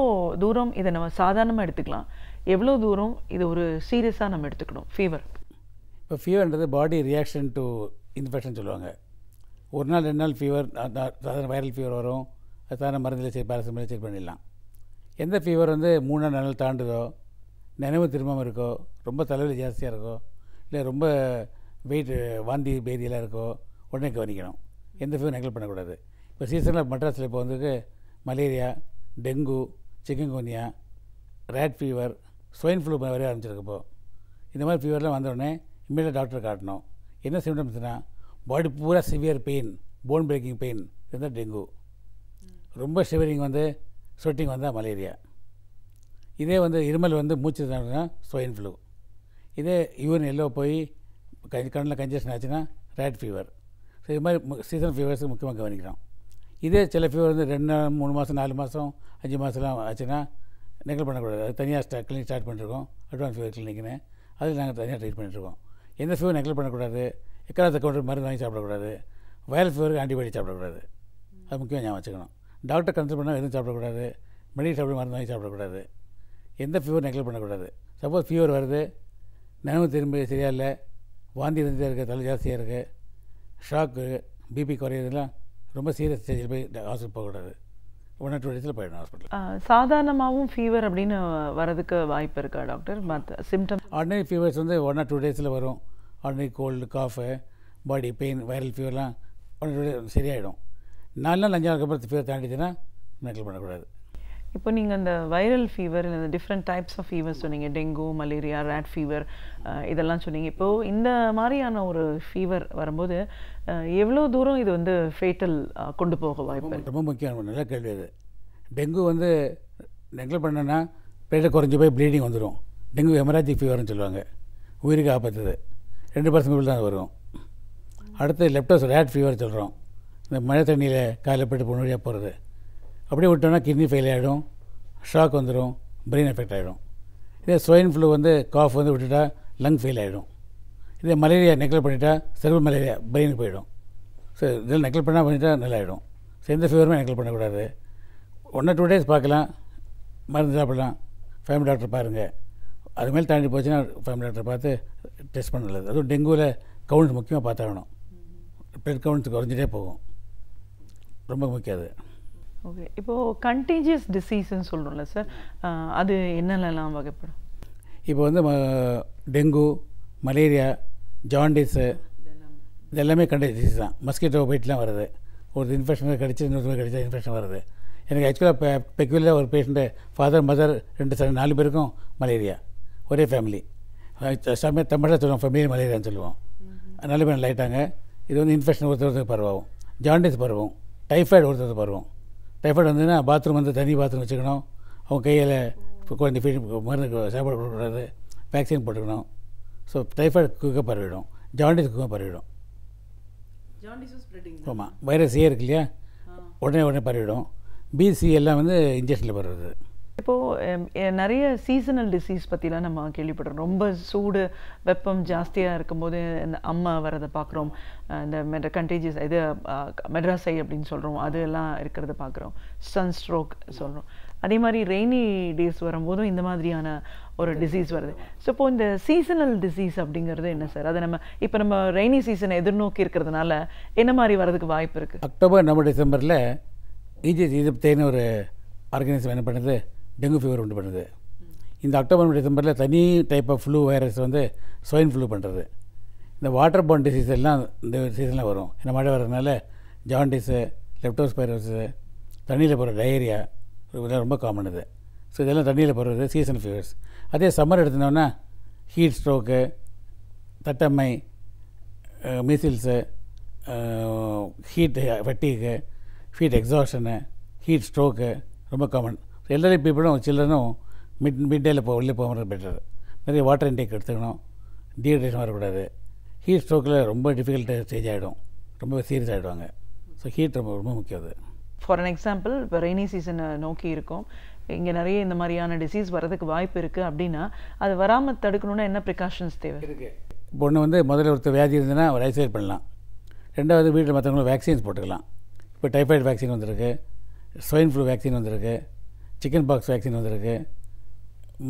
தூரம் இதை நம்ம சாதாரணமாக எடுத்துக்கலாம், எவ்வளோ தூரம் இது ஒரு சீரியஸாக நம்ம எடுத்துக்கணும் ஃபீவர்? இப்போ ஃபீவர்ன்றது பாடி ரியாக்ஷன் டு இன்ஃபெக்ஷன் சொல்லுவாங்க. ஒரு நாள் 2 நாள் ஃபீவர், சாதாரண வைரல் ஃபீவர் வரும், அது சாதாரண மருந்தில் சரி பேராசிட்டமால் செக் பண்ணிடலாம். எந்த ஃபீவர் வந்து 3 நாள் 4 நாள் தாண்டுதோ, நினைவு திரும்பாமல் இருக்கோ, ரொம்ப தலைவலி ஜாஸ்தியாக இருக்கோ, இல்லை ரொம்ப வெயிட் வாந்தி பேதியெல்லாம் இருக்கோ, உடனே கவனிக்கணும். எந்த ஃபீவர் நெக்லெக்ட் பண்ணக்கூடாது. இப்போ சீசனில் மெட்ராஸில் இப்போ வந்து malaria, dengue, chikungunya, rat fever, swine flu வரைய ஆரம்பிச்சிருக்கப்போ இந்த மாதிரி ஃபீவர்லாம் வந்தோடனே இம்மீடியட் டாக்டர் காட்டணும். என்ன சிம்டம்ஸ்னால் பாடி பூரா severe pain, bone breaking pain இருந்தால் டெங்கு, ரொம்ப ஷிவரிங் வந்து ஸ்வெட்டிங் வந்தால் மலேரியா, இதே வந்து இருமல் வந்து மூச்சு ஸ்வைன் ஃப்ளூ, இதே யூரின் எல்லோ போய் கண்ணில் கன்ஜெஷன் ஆச்சுன்னா ரேட் ஃபீவர். ஸோ இது மாதிரி சீசனல் ஃபீவர்ஸுக்கு முக்கியமாக கவனிக்கிறோம். இதே சில ஃபீவர் வந்து 2 நாள் 3 மாதம் 4 மாதம் 5 மாதம்லாம் ஆச்சுன்னா நெக்லெக்ட் பண்ணக்கூடாது. அது தனியாக கிளினிக் ஸ்டார்ட் பண்ணிருக்கோம், அட்வான்ஸ் ஃபீவர் கிளினிக்னு. அதில் நாங்கள் தனியாக ட்ரீட் பண்ணிட்டுருக்கோம். எந்த ஃபீவர் நெக்லெக்ட் பண்ணக்கூடாது. எக்காலத்தை கவுண்டர் மருந்து வாங்கி சாப்பிடக்கூடாது. வைரல் ஃபீவருக்கு ஆன்டிபயோட்டிக் சாப்பிடக்கூடாது. அது முக்கியமாக ஞாபகம் வச்சுக்கணும். டாக்டர் கன்சல்ட் பண்ணால் எதுவும் சாப்பிடக்கூடாது. மெடிக்கல் ஷாப்பில் மருந்து வாங்கி சாப்பிடக்கூடாது. எந்த ஃபீவர் நெக்லெக்ட் பண்ணக்கூடாது. சப்போஸ் ஃபீவர் வருது, நினைவு திரும்ப சரியா இல்லை, வாந்தி வந்துட்டே இருக்குது, தலை ஜாஸ்தியாக இருக்குது, ஷாக்கு, பிபி குறையிறதுலாம் ரொம்ப சீரியஸ் ஸ்டேஜில் போய் ஹாஸ்பிட்டல் போகக்கூடாது. 1 or 2 days போயிடணும் ஹாஸ்பிட்டல். சாதாரணமாகவும் ஃபீவர் அப்படின்னு வரதுக்கு வாய்ப்பு இருக்கா டாக்டர்? மற்ற சிம்டம் ஆர்டினரி ஃபீவர்ஸ் வந்து 1 or 2 days வரும். Ordinary cold, cough, body pain, viral ஃபீவர்லாம் 1 or 2 days சரியாயிடும். 4 நாள் 5 நாளுக்கு அப்புறம் ஃபீவர் தாண்டிச்சுன்னா நெக்லெக்ட் பண்ணக்கூடாது. இப்போ நீங்கள் அந்த வைரல் ஃபீவர், இந்த டிஃப்ரெண்ட் டைப்ஸ் ஆஃப் ஃபீவர் சொன்னீங்க, டெங்கு, மலேரியா, ரேட் ஃபீவர் இதெல்லாம் சொன்னீங்க. இப்போது இந்த மாதிரியான ஒரு ஃபீவர் வரும்போது எவ்வளோ தூரம் இது வந்து ஃபேட்டல் கொண்டு போக வாய்ப்பு? ரொம்ப முக்கியம், நல்ல கேள்வி அது. டெங்கு வந்து நெக்லெக்ட் பண்ணோன்னா பிளேட்டை குறைஞ்சி போய் ப்ளீடிங் வந்துடும். டெங்கு ஹெமராஜிக் ஃபீவர்னு சொல்லுவாங்க, உயிருக்கு ஆபத்துது. 2% பீப்புள் தான் வரும். அடுத்து லெப்டோஸ் ரேட் ஃபீவர் சொல்கிறோம், இந்த மழை தண்ணியில் காலையில் போய்ட்டு பொண்ணு வழியாக போகிறது. அப்படியே விட்டோம்னா கிட்னி ஃபெயில் ஆகிடும், ஷாக் வந்துடும், பிரெயின் எஃபெக்ட் ஆகிடும். இதே ஸ்வைன் ஃப்ளூ வந்து காஃப் வந்து விட்டுட்டா லங் ஃபெயில் ஆகிடும். இதே மலேரியா நெக்லெக்ட் பண்ணிட்டா செர்வல் மலேரியா பிரெயினுக்கு போயிடும். ஸோ இதில் நெக்லெக்ட் பண்ணால் பண்ணிட்டா நல்லா ஆகிடும். ஸோ எந்த ஃபீவருமே நெக்லெக்ட் பண்ணக்கூடாது. 1 or 2 days பார்க்கலாம், மருந்து சாப்பிடலாம், ஃபேமிலி டாக்டர் பாருங்கள். அதுமாதிரி தாண்டி போச்சுன்னா ஃபேமிலி டாக்டர் பார்த்து டெஸ்ட் பண்ண நல்லது. அதுவும் டெங்குவில் கவுண்ட்ஸ் முக்கியமாக பார்த்தாகணும். பிளட் கவுண்ட்ஸ் குறைஞ்சிட்டே போகும், ரொம்ப முக்கியம் அது. ஓகே, இப்போது கண்டீஜியஸ் டிசீஸ்ன்னு சொல்கிறோம்ல சார், அது என்னென்னலாம் வகைப்படும்? இப்போ வந்து டெங்கு, மலேரியா, ஜாண்டிஸு இது எல்லாமே கண்டீஜியஸ் டிசீஸ் தான். மஸ்கிட்டோ பைட்லாம் வருது, ஒரு இன்ஃபெக்ஷன் கடிச்சு இன்னொரு கடிச்சா இன்ஃபெக்ஷன் வருது. எனக்கு ஆக்சுவலாக பெக்குலராக ஒரு பேஷண்ட்டு ஃபாதர் மதர் 2 சன் 4 பேருக்கும் மலேரியா, ஒரே ஃபேமிலி. சமயம் தமிழாக சொல்லுவோம் ஃபேமிலி மலேரியான்னு சொல்லுவோம். 4 பேர் ஆகிட்டாங்க. இது வந்து இன்ஃபெக்ஷன் ஒருத்தருக்கு பரவும், ஜாண்டிஸ் பரவும், டைஃபாய்டு ஒருத்தருக்கு பரவும். டைஃபாய்டு வந்துன்னா பாத்ரூம் வந்து தனி பாத்ரூம் வச்சுக்கணும், அவங்க கையில் குழந்தை ஃபீட் மருந்து சாப்பாடு கொடுக்கக்கூடாது, வேக்சின் போட்டுக்கணும். ஸோ டைஃபாய்டு குயிக்காக பரவிடும், ஜாண்டிஸ் குயிக்காக பரவிடும். ஆமாம், வைரஸ் ஏ இருக்கு இல்லையா, உடனே பரவிடும். பிசி எல்லாம் வந்து இன்ஜெக்ஷனில் பரவுது. இப்போது நிறைய சீசனல் டிசீஸ் பற்றிலாம் நம்ம கேள்விப்படுறோம். ரொம்ப சூடு வெப்பம் ஜாஸ்தியாக இருக்கும்போது இந்த அம்மா வரதை பார்க்குறோம், இந்த கண்டேஜியஸ் இது மெட்ராஸை அப்படின்னு சொல்கிறோம், அது எல்லாம் இருக்கிறத பார்க்குறோம். சன் ஸ்ட்ரோக் சொல்கிறோம். அதே மாதிரி ரெய்னி டேஸ் வரும்போதும் இந்த மாதிரியான ஒரு டிசீஸ் வருது. ஸோ இப்போது இந்த சீசனல் டிசீஸ் அப்படிங்கிறது என்ன சார்? அதை நம்ம ரெய்னி சீசனை எதிர்நோக்கி இருக்கிறதுனால என்ன மாதிரி வர்றதுக்கு வாய்ப்பு இருக்குது? அக்டோபர் நவம்பர் டிசம்பரில் ஈஜிப்தின்னு ஒரு ஆர்கனைசேஷன் என்ன பண்ணுது, டெங்கு ஃபீவர் உண்டு பண்ணுது. இந்த அக்டோபர் டிசம்பரில் தனி டைப் ஆஃப் ஃப்ளூ வைரஸ் வந்து ஸ்வைன் ஃப்ளூ பண்ணுறது. இந்த வாட்டர் பார்ன் டிசீஸ் எல்லாம் இந்த சீசனில் வரும். இந்த மழை வர்றதுனால ஜாண்டிஸு, லெப்டோஸ்பைரோஸு, தண்ணியில் போகிற டயரியா இதெல்லாம் ரொம்ப காமன் இது. ஸோ இதெல்லாம் தண்ணியில் போடுறது சீசன் ஃபீவர்ஸ். அதே சம்மர் எடுத்துனோன்னா ஹீட் ஸ்ட்ரோக்கு, தட்டம்மை, measles, heat fatigue, heat exhaustion, heat stroke ரொம்ப காமன். எல்லோரும் பீப்புளும் சில்ட்ரனும் மிட் டேயில் வெளியே போகிறது பெட்டர். நிறைய வாட்டர் இன்டேக் எடுத்துக்கணும், டீஹைட்ரேஷன் வரக்கூடாது. ஹீட் ஸ்ட்ரோக்கில் ரொம்ப டிஃபிகல்ட் ஸ்டேஜ் ஆகிடும், ரொம்ப சீரியஸ் ஆகிடுவாங்க. ஸோ ஹீட் ரொம்ப ரொம்ப முக்கியம். அது ஃபார் அன் எக்ஸாம்பிள், இப்போ ரெய்னி சீசனை நோக்கி இருக்கும், இங்கே நிறைய இந்த மாதிரியான டிசீஸ் வரதுக்கு வாய்ப்பு இருக்குது அப்படின்னா அது வராமல் தடுக்கணுன்னா என்ன ப்ரிகாஷன்ஸ் தேவை இருக்குது? இப்போ ஒன்று வந்து முதல்ல ஒருத்தர் வியாதி இருந்ததுன்னா அவர் ஐசோலேட் பண்ணலாம். ரெண்டாவது வீட்டில் மற்றவங்களும் வேக்சின்ஸ் போட்டுக்கலாம். இப்போ டைஃபாய்டு வேக்சின் வந்திருக்கு, ஸ்வைன் ஃப்ளூ வேக்சின் வந்திருக்கு, சிக்கன் பாக்ஸ் வேக்சின் வந்திருக்கு,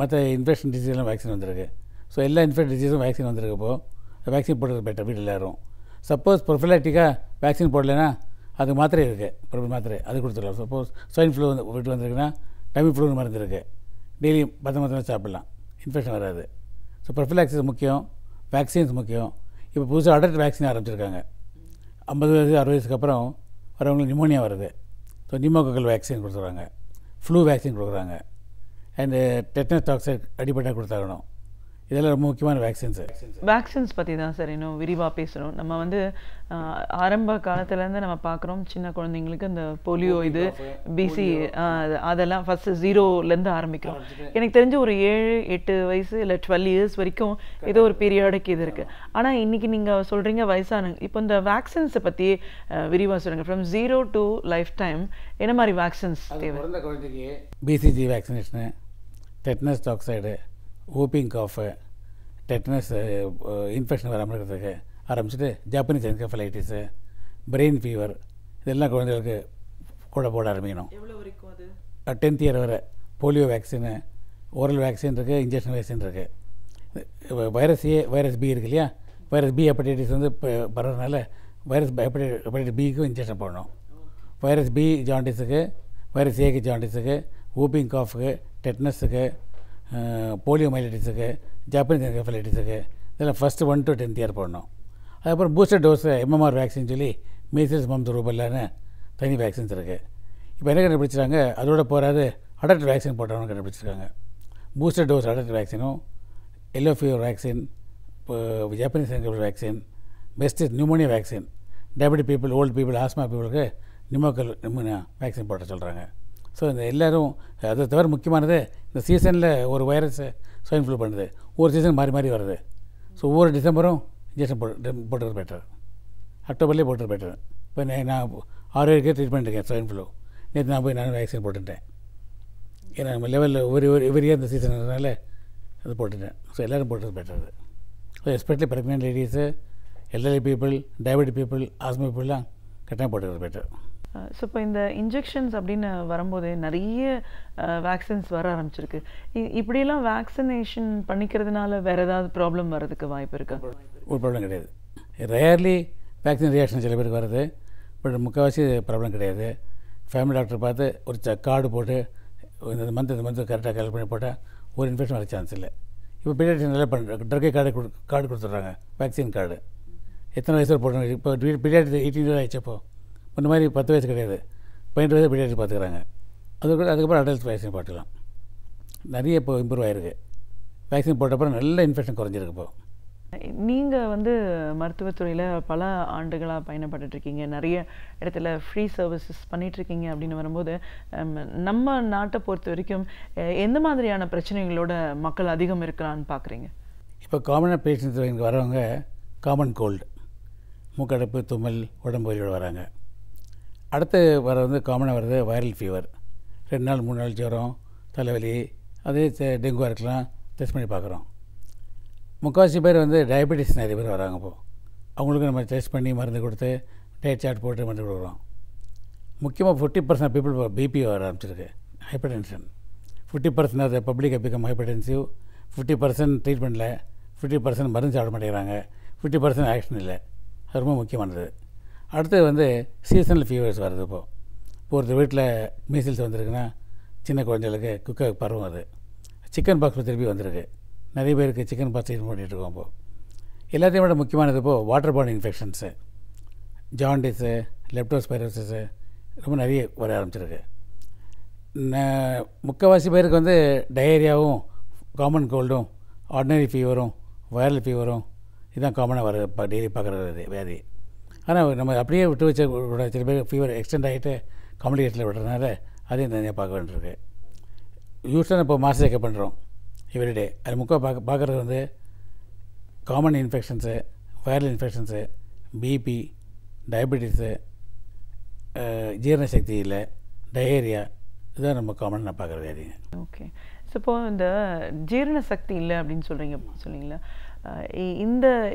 மற்ற இன்ஃபெக்ஷன் டிசீஸ்லாம் வேக்சின் வந்திருக்கு. ஸோ எல்லா இன்ஃபெக்ஷன் டிசீஸும் வேக்சின் வந்திருக்கு. இப்போது வேக்சின் போடுறது பெட்டர் வீட்டில் எல்லாரும். சப்போஸ் ப்ரொஃபிலாக்டிக்காக வேக்சின் போடலைன்னா அது மாத்திரை இருக்குது, ப்ரொஃபில் மாத்திரை அது கொடுத்துடலாம். சப்போஸ் ஸ்வைன் ஃப்ளூ வீட்டு வந்திருக்குன்னா டமி ஃப்ளூன்னு மருந்து இருக்குது, டெய்லி 10 மாத்திரம் சாப்பிட்லாம், இன்ஃபெக்ஷன் வராது. ஸோ ப்ரொஃபிலாக்சிஸ் முக்கியம், வேக்சின்ஸ் முக்கியம். இப்போ புதுசாக அடல்ட் வேக்சின் ஆரம்பிச்சிருக்காங்க. 50 வயசு 60 வயசுக்கு அப்புறம் வரவங்களுக்கு நிமோனியா வருது. ஸோ நிமோகோக்கல் வேக்சின் கொடுத்துருவாங்க, ஃப்ளூ வேக்சின் கொடுக்குறாங்க, அண்டு டெட்னஸ் டாக்ஸைட் அடிப்படையாக கொடுத்தாகணும். இதெல்லாம் ரொம்ப முக்கியமான வேக்சின்ஸு. வேக்சின்ஸ் பற்றி தான் சார் இன்னும் விரிவாக பேசணும். நம்ம வந்து ஆரம்ப காலத்துலேருந்து நம்ம பார்க்குறோம், சின்ன குழந்தைங்களுக்கு இந்த போலியோ இது பிசி அதெல்லாம் ஃபஸ்ட்டு 0லேருந்து ஆரம்பிக்கிறோம். எனக்கு தெரிஞ்ச ஒரு 7-8 வயசு இல்லை 12 இயர்ஸ் வரைக்கும் ஏதோ ஒரு பீரியாடிக் இது இருக்குது. ஆனால் இன்றைக்கி நீங்கள் சொல்கிறீங்க வயசானவங்க. இப்போ இந்த வேக்சின்ஸை பற்றி விரிவாக சொல்லுங்கள். ஃப்ரம் 0 to லைஃப் டைம் என்ன மாதிரி வேக்சின்ஸ் தேவை? குழந்தைக்கு BCG vaccination, tetanus toxoid, whooping cough, tetanus infection வராமல் இருக்கிறதுக்கு ஆரம்பிச்சுட்டு ஜாப்பனீஸ் என்கெஃபலைட்டிஸு, பிரெயின் ஃபீவர் இதெல்லாம் குழந்தைகளுக்கு கூட போட ஆரம்பிக்கணும். எவ்வளோ வரைக்கும் அது? 10th year வரை. போலியோ வேக்சினு, ஓரல் வேக்சின் இருக்குது, இன்ஜெக்ஷன் வேக்சின் இருக்குது. வைரஸ் ஏ, வைரஸ் பி இருக்கு இல்லையா, வைரஸ் பி ஹெப்படைட்டிஸ் வந்து இப்போ பரறதுனால வைரஸ் ஹெப்படைட்டிஸ் பிக்கும் இன்ஜெக்ஷன் போடணும். வைரஸ் பி ஜாண்டிஸுக்கு, வைரஸ் ஏக்கு ஜாண்டிஸுக்கு, whooping cough-க்கு, டெட்னஸுக்கு, போலியோ மைலைட்டிஸுக்கு, ஜாப்பனீஸ் என்கெஃபலைட்டிஸுக்கு இதெல்லாம் ஃபஸ்ட்டு 1 to 10th year போடணும். அதுக்கப்புறம் பூஸ்டர் டோஸு எம்எம்ஆர் வேக்சின் சொல்லி மீசில்ஸ், மம்ஸ், ரூபல்லான்னு தனி வேக்சின்ஸ் இருக்குது. இப்போ என்ன கண்டுபிடிச்சிருக்காங்க, அதோட போகாது அடல்ட் வேக்சின் போட்டவங்க கண்டுபிடிச்சிருக்காங்க. பூஸ்டர் டோஸ் அடல்ட் வேக்சினும், எல்லோ ஃபீவர் வேக்சின், இப்போ Japanese encephalitis vaccine, best pneumonia vaccine, diabetic people, old people, asthma பீப்புளுக்கு நிமோனியா வேக்சின் போட்ட சொல்கிறாங்க. ஸோ இந்த எல்லோரும் அதை தவிர முக்கியமானது இந்த சீசனில் ஒரு வைரஸ் ஸ்வைன் ஃப்ளூ பண்ணுது, ஒவ்வொரு சீசன் மாறி மாறி வருது. ஸோ ஒவ்வொரு டிசம்பரும் இன்ஜெக்ஷன் போட்டுறது பெட்டர், அக்டோபர்லேயே போட்டுறது பெட்டர். இப்போ நான் 6 ட்ரீட்மெண்ட் இருக்கேன் ஸ்வைன் ஃப்ளூ. நேற்று நான் போய் நானும் வேக்சின் போட்டுட்டேன். ஏன்னா நம்ம லெவலில் ஒவ்வொரு இந்த சீசன்றதுனால அது போட்டுட்டேன். ஸோ எல்லோரும் போட்டுறது பெட்டர். அது so especially pregnant ladies, elderly people, diabetic people, asthma பீப்புளெலாம் கட்டாயம் போட்டுறது பெட்டர். ஸோ இப்போ இந்த இன்ஜெக்ஷன்ஸ் அப்படின்னு வரும்போது நிறைய வேக்சின்ஸ் வர ஆரம்பிச்சிருக்கு. இப்படியெல்லாம் வேக்சினேஷன் பண்ணிக்கிறதுனால வேறு ஏதாவது ப்ராப்ளம் வர்றதுக்கு வாய்ப்பு இருக்கா? ஒரு ப்ராப்ளம் கிடையாது. ரேர்லி வேக்சின் ரியாக்ஷன் சில பேருக்கு வருது, பட் முக்கால்வாசி ப்ராப்ளம் கிடையாது. ஃபேமிலி டாக்டர் பார்த்து ஒரு கார்டு போட்டு இந்த மந்த் கரெக்டாக கலெக்ட் பண்ணி போட்டால் ஒரு இன்ஃபெக்ஷன் வர சான்ஸ் இல்லை. இப்போ பீடியாட்ரிஷன் நல்லா பண்ணுறாங்க, ட்ரக்கே கார்டு கொடுத்துட்றாங்க, வேக்சின் கார்டு. எத்தனை வயசில் போடணும்? இப்போ பீடியாட்ரி 18 years ஆகிடுச்சப்போ. இந்த மாதிரி 10 வயசு கிடையாது, 18 வயசு பீடியாட்ரி பார்த்துக்கிறாங்க. அதுக்கப்புறம் அடல்ட்ஸ் வேக்சின் போட்டுக்கலாம். நிறைய இப்போ இம்ப்ரூவ் ஆகிருக்கு. வேக்சின் போட்டப்பறம் நல்ல இன்ஃபெக்ஷன் குறைஞ்சிருக்கு. இப்போ நீங்கள் மருத்துவத்துறையில் பல ஆண்டுகளாக பயணப்பட்டுருக்கீங்க, நிறைய இடத்துல ஃப்ரீ சர்வீசஸ் பண்ணிகிட்ருக்கீங்க. அப்படின்னு வரும்போது நம்ம நாட்டை பொறுத்த வரைக்கும் எந்த மாதிரியான பிரச்சனைகளோட மக்கள் அதிகம் இருக்கலான்னு பார்க்குறீங்க? இப்போ காமனாக பேஷண்ட்ஸ் இங்கே வரவங்க காமன் கோல்டு, மூக்கடைப்பு, தும்மல், உடம்பு வலியோடு வராங்க. அடுத்து வர காமனாக வருது வைரல் ஃபீவர், 2 நாள் 3 நாள் ஜுரம், தலைவலி, அதே டெங்குவாக இருக்கலாம், டெஸ்ட் பண்ணி பார்க்குறோம். முக்கால்வாசி பேர் டயபெட்டிஸ் நிறைய பேர் வராங்க. இப்போது அவங்களுக்கு நம்ம டெஸ்ட் பண்ணி மருந்து கொடுத்து டயட் சார்ட் போட்டு மருந்து கொடுக்குறோம். முக்கியமாக 40% பீப்புள் பிபி வர ஆரம்பிச்சிருக்கு, hypertension. 50% of the public become hypertensive, 50% ட்ரீட்மெண்ட்டில், 50% மருந்து சாப்பிட மாட்டேங்கிறாங்க, 50% ஆக்ஷன் இல்லை. அது ரொம்ப முக்கியமானது. அடுத்து சீசனல் ஃபீவர்ஸ் வருது. இப்போது ஒருத்தர் வீட்டில் மீசில்ஸ் வந்திருக்குன்னா சின்ன குழந்தைகளுக்கு குக்காக பரவும். அது சிக்கன் பாக்ஸ் திருப்பி வந்திருக்கு, நிறைய பேருக்கு சிக்கன் பாக்ஸ் ட்ரீட்மெண்ட் பண்ணிகிட்ருக்கோம். இப்போது எல்லாத்தையும் விட முக்கியமானது இப்போது வாட்டர் பார்ன் இன்ஃபெக்ஷன்ஸு, ஜாண்டிஸு, லெப்டோஸ்பைரோசிஸு ரொம்ப நிறைய வர ஆரம்பிச்சிருக்கு. முக்கால்வாசி பேருக்கு டயேரியாவும், காமன் கோல்டும், ஆர்டினரி ஃபீவரும், வைரல் ஃபீவரும் இதுதான் காமனாக வர டெய்லி பார்க்குற வியாதி. ஆனால் நம்ம அப்படியே விட்டு வச்ச சில பேர் ஃபீவர் எக்ஸ்டெண்ட் ஆகிட்டு காம்ப்ளிகேஷனில் விடுறதுனால அதையும் தனியாக பார்க்க வேண்டியிருக்கு. யூஸ்வலாக இப்போ மாஸ் செக்கப் பண்ணுறோம் எவ்ரிடே. அது பார்க்குறது common infections, viral infections, BP, diabetes, ஜீரண சக்தி இல்லை, டயேரியா, இதுதான் நம்ம காமனாக நான் பார்க்குற வியாதிங்க. ஓகே. ஸோ இப்போது இந்த ஜீரண சக்தி இல்லை அப்படின்னு சொன்னீங்களா,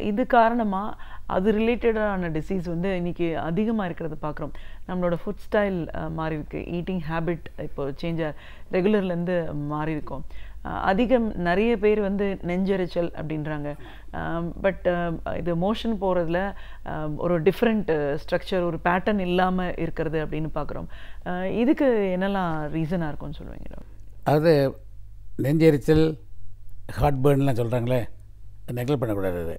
இது காரணமாக அது ரிலேட்டடான டிசீஸ் இன்றைக்கி அதிகமாக இருக்கிறத பார்க்குறோம். நம்மளோட ஃபுட் ஸ்டைல் மாறி இருக்குது, ஈட்டிங் ஹேபிட் இப்போ சேஞ்சாக ரெகுலர்லேருந்து மாறி இருக்கும். நிறைய பேர் நெஞ்செரிச்சல் அப்படின்றாங்க. பட் இது மோஷன் போகிறதுல ஒரு டிஃப்ரெண்ட் ஸ்ட்ரக்சர், ஒரு பேட்டர்ன் இல்லாமல் இருக்கிறது அப்படின்னு பார்க்குறோம். இதுக்கு என்னெல்லாம் ரீசனாக இருக்கும்னு சொல்லுவீங்க? அது நெஞ்செரிச்சல், ஹார்ட் பர்ன்லாம் சொல்கிறாங்களே, நெக்லெக்ட் பண்ணக்கூடாது. அது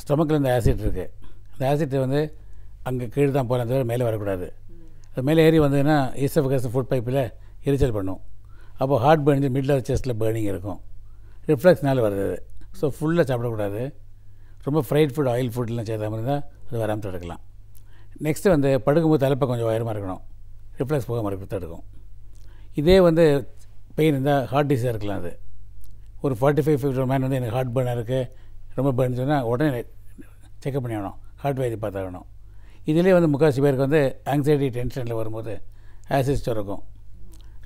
ஸ்டொமக்கில் இந்த ஆசிட் இருக்குது, அந்த ஆசிட் அங்கே கீழே தான் போகலாம், தவிர மேலே வரக்கூடாது. அது மேலே ஏறி வந்ததுன்னா ஈசோஃபகஸ் ஃபுட் பைப்பில் எரிச்சல் பண்ணும். அப்போது ஹார்ட் பர்ன், மிடில் ஆஃப் செஸ்ட்டில் பர்னிங் இருக்கும், ரிஃப்ளெக்ஸ்னால வருது. ஸோ ஃபுல்லாக சாப்பிடக்கூடாது. ரொம்ப ஃப்ரைட் ஃபுட், ஆயில் ஃபுட்லாம் சேர்த்தாமல் இருந்தால் அது வராமல் தடுக்கலாம். நெக்ஸ்ட்டு படுக்கும்போது தலைப்பை கொஞ்சம் உயரமாக இருக்கணும், ரிஃப்ளெக்ஸ் போக மாதிரி தடுக்கும். இதே பெயின் இருந்தால் ஹார்ட் டிசீஸாக இருக்கலாம். அது ஒரு 45-50 மேன் எனக்கு ஹார்ட் பர்னாக இருக்குது, ரொம்ப பர்ன் சொன்னால் உடனே செக்அப் பண்ணி ஆகணும், ஹார்ட் வைத்தி பார்த்தாகணும். இதிலே முக்கால்வாசி பேருக்கு ஆங்ஸைட்டி, டென்ஷனில் வரும்போது ஆசிட் சுரக்கும்.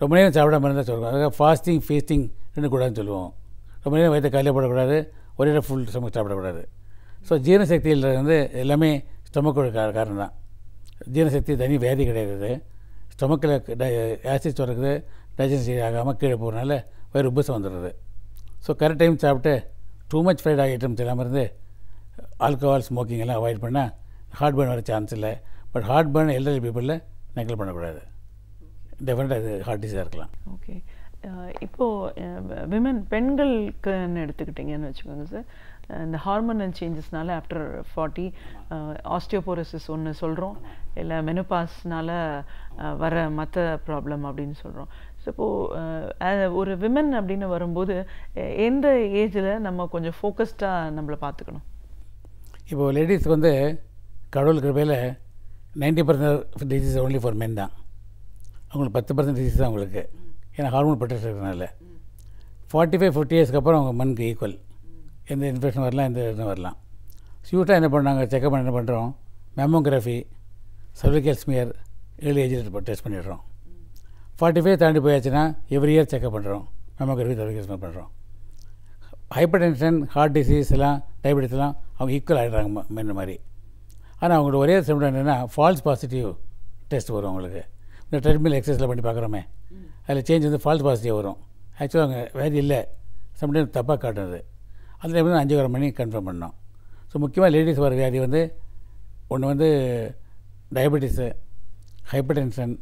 ரொம்ப நேரம் சாப்பிடாம இருந்தால் சுரக்கும். அதுக்காக ஃபாஸ்டிங், ஃபீஸ்டிங் ரெண்டு கூடாதுன்னு சொல்லுவோம். ரொம்ப நேரம் வயிற்று காலையில் போடக்கூடாது, ஒரே ஃபுல் ஸ்டொமக் சாப்பிடக்கூடாது. ஸோ ஜீரணசக்தியில் எல்லாமே ஸ்டொமக்கோட காரணம் தான். ஜீரணசக்தி தனி வியாதி கிடையாது. ஸ்டொமக்கில் ஆசிட் சுரக்குது, டைஜஷன் ஆகாமல் கீழே போகிறனால வயிறு உபசம் வந்துடுறது. ஸோ கரெக்ட் டைம் சாப்பிட்டு டூ மச் ஃப்ரைட் ஐட்டம்ஸ் இல்லாமல் இருந்து ஆல்கஹால், ஸ்மோக்கிங் எல்லாம் அவாய்ட் பண்ணால் ஹார்ட் பர்ன் வர சான்ஸ் இல்லை. பட் ஹார்ட் பர்ன் எல்டர்லி பீப்புளில் நெக்லெக்ட் பண்ணக்கூடாது. டெஃபினட்டாக இது ஹார்ட் டிசீஸாக இருக்கலாம். ஓகே. இப்போது பெண்களுக்குன்னு எடுத்துக்கிட்டிங்கன்னு வச்சுக்கோங்க சார், இந்த ஹார்மோனல் சேஞ்சஸ்னால ஆஃப்டர் 40 ஆஸ்டியோபோரோசிஸ் ஒன்று சொல்கிறோம், இல்லை மெனோபாஸ்னால் வர மற்ற ப்ராப்ளம் அப்படின்னு சொல்கிறோம். ஸோ இப்போது ஒரு விமன் அப்படின்னு வரும்போது எந்த ஏஜில் நம்ம கொஞ்சம் ஃபோக்கஸ்டாக நம்மளை பார்த்துக்கணும்? இப்போது லேடிஸ்க்கு கடவுள் கிருபையில் 90% டிசீஸ் ஒன்லி ஃபார் மென் தான். அவங்களுக்கு 10% டிசீஸ் தான் உங்களுக்கு, ஏன்னா ஹார்மோன் ப்ரொடெக்ஷன் இருக்கிறதுனால. 45-50 இயர்ஸ்க்கு அப்புறம் அவங்க மனுக்கு ஈக்குவல், எந்த இன்ஃபெக்ஷன் வரலாம், எந்த இதுவும் வரலாம். ஷூட்டாக என்ன பண்ணாங்க, செக்அப் பண்ண என்ன பண்ணுறோம், மேமோகிராஃபி, சர்விக்கல் ஸ்மியர் ஏர்லி ஏஜில் டெஸ்ட் பண்ணிடுறோம். 45 தாண்டி போயாச்சுன்னா எவ்ரி இயர் செக்அப் பண்ணுறோம், மேமோகிராஃபி, சர்விக்கல் ஸ்மியர் பண்ணுறோம். ஹைப்பர் டென்ஷன், ஹார்ட் டிசீஸ் எல்லாம், டயபெட்டிஸ் எல்லாம் அவங்க ஈக்குவல் ஆகிடுறாங்க முன்ன மாதிரி. ஆனால் அவங்களோட ஒரே சிம்டம் என்னென்னா ஃபால்ஸ் பாசிட்டிவ் டெஸ்ட் வரும் அவங்களுக்கு. இந்த ட்ரெட்மில் எக்ஸசைஸில் பண்ணி பார்க்குறோமே, அதில் சேஞ்ச் வந்து ஃபால்ஸ் பாசிட்டிவ் வரும். ஆக்சுவலாக அவங்க வேறு இல்லை, சம்டைம் தப்பாக காட்டுறது. அந்த டைம் வந்து 5 மணி கன்ஃபார்ம் பண்ணோம். ஸோ முக்கியமாக லேடிஸ் வர வியாதி வந்து ஒன்று வந்து diabetes, hypertension,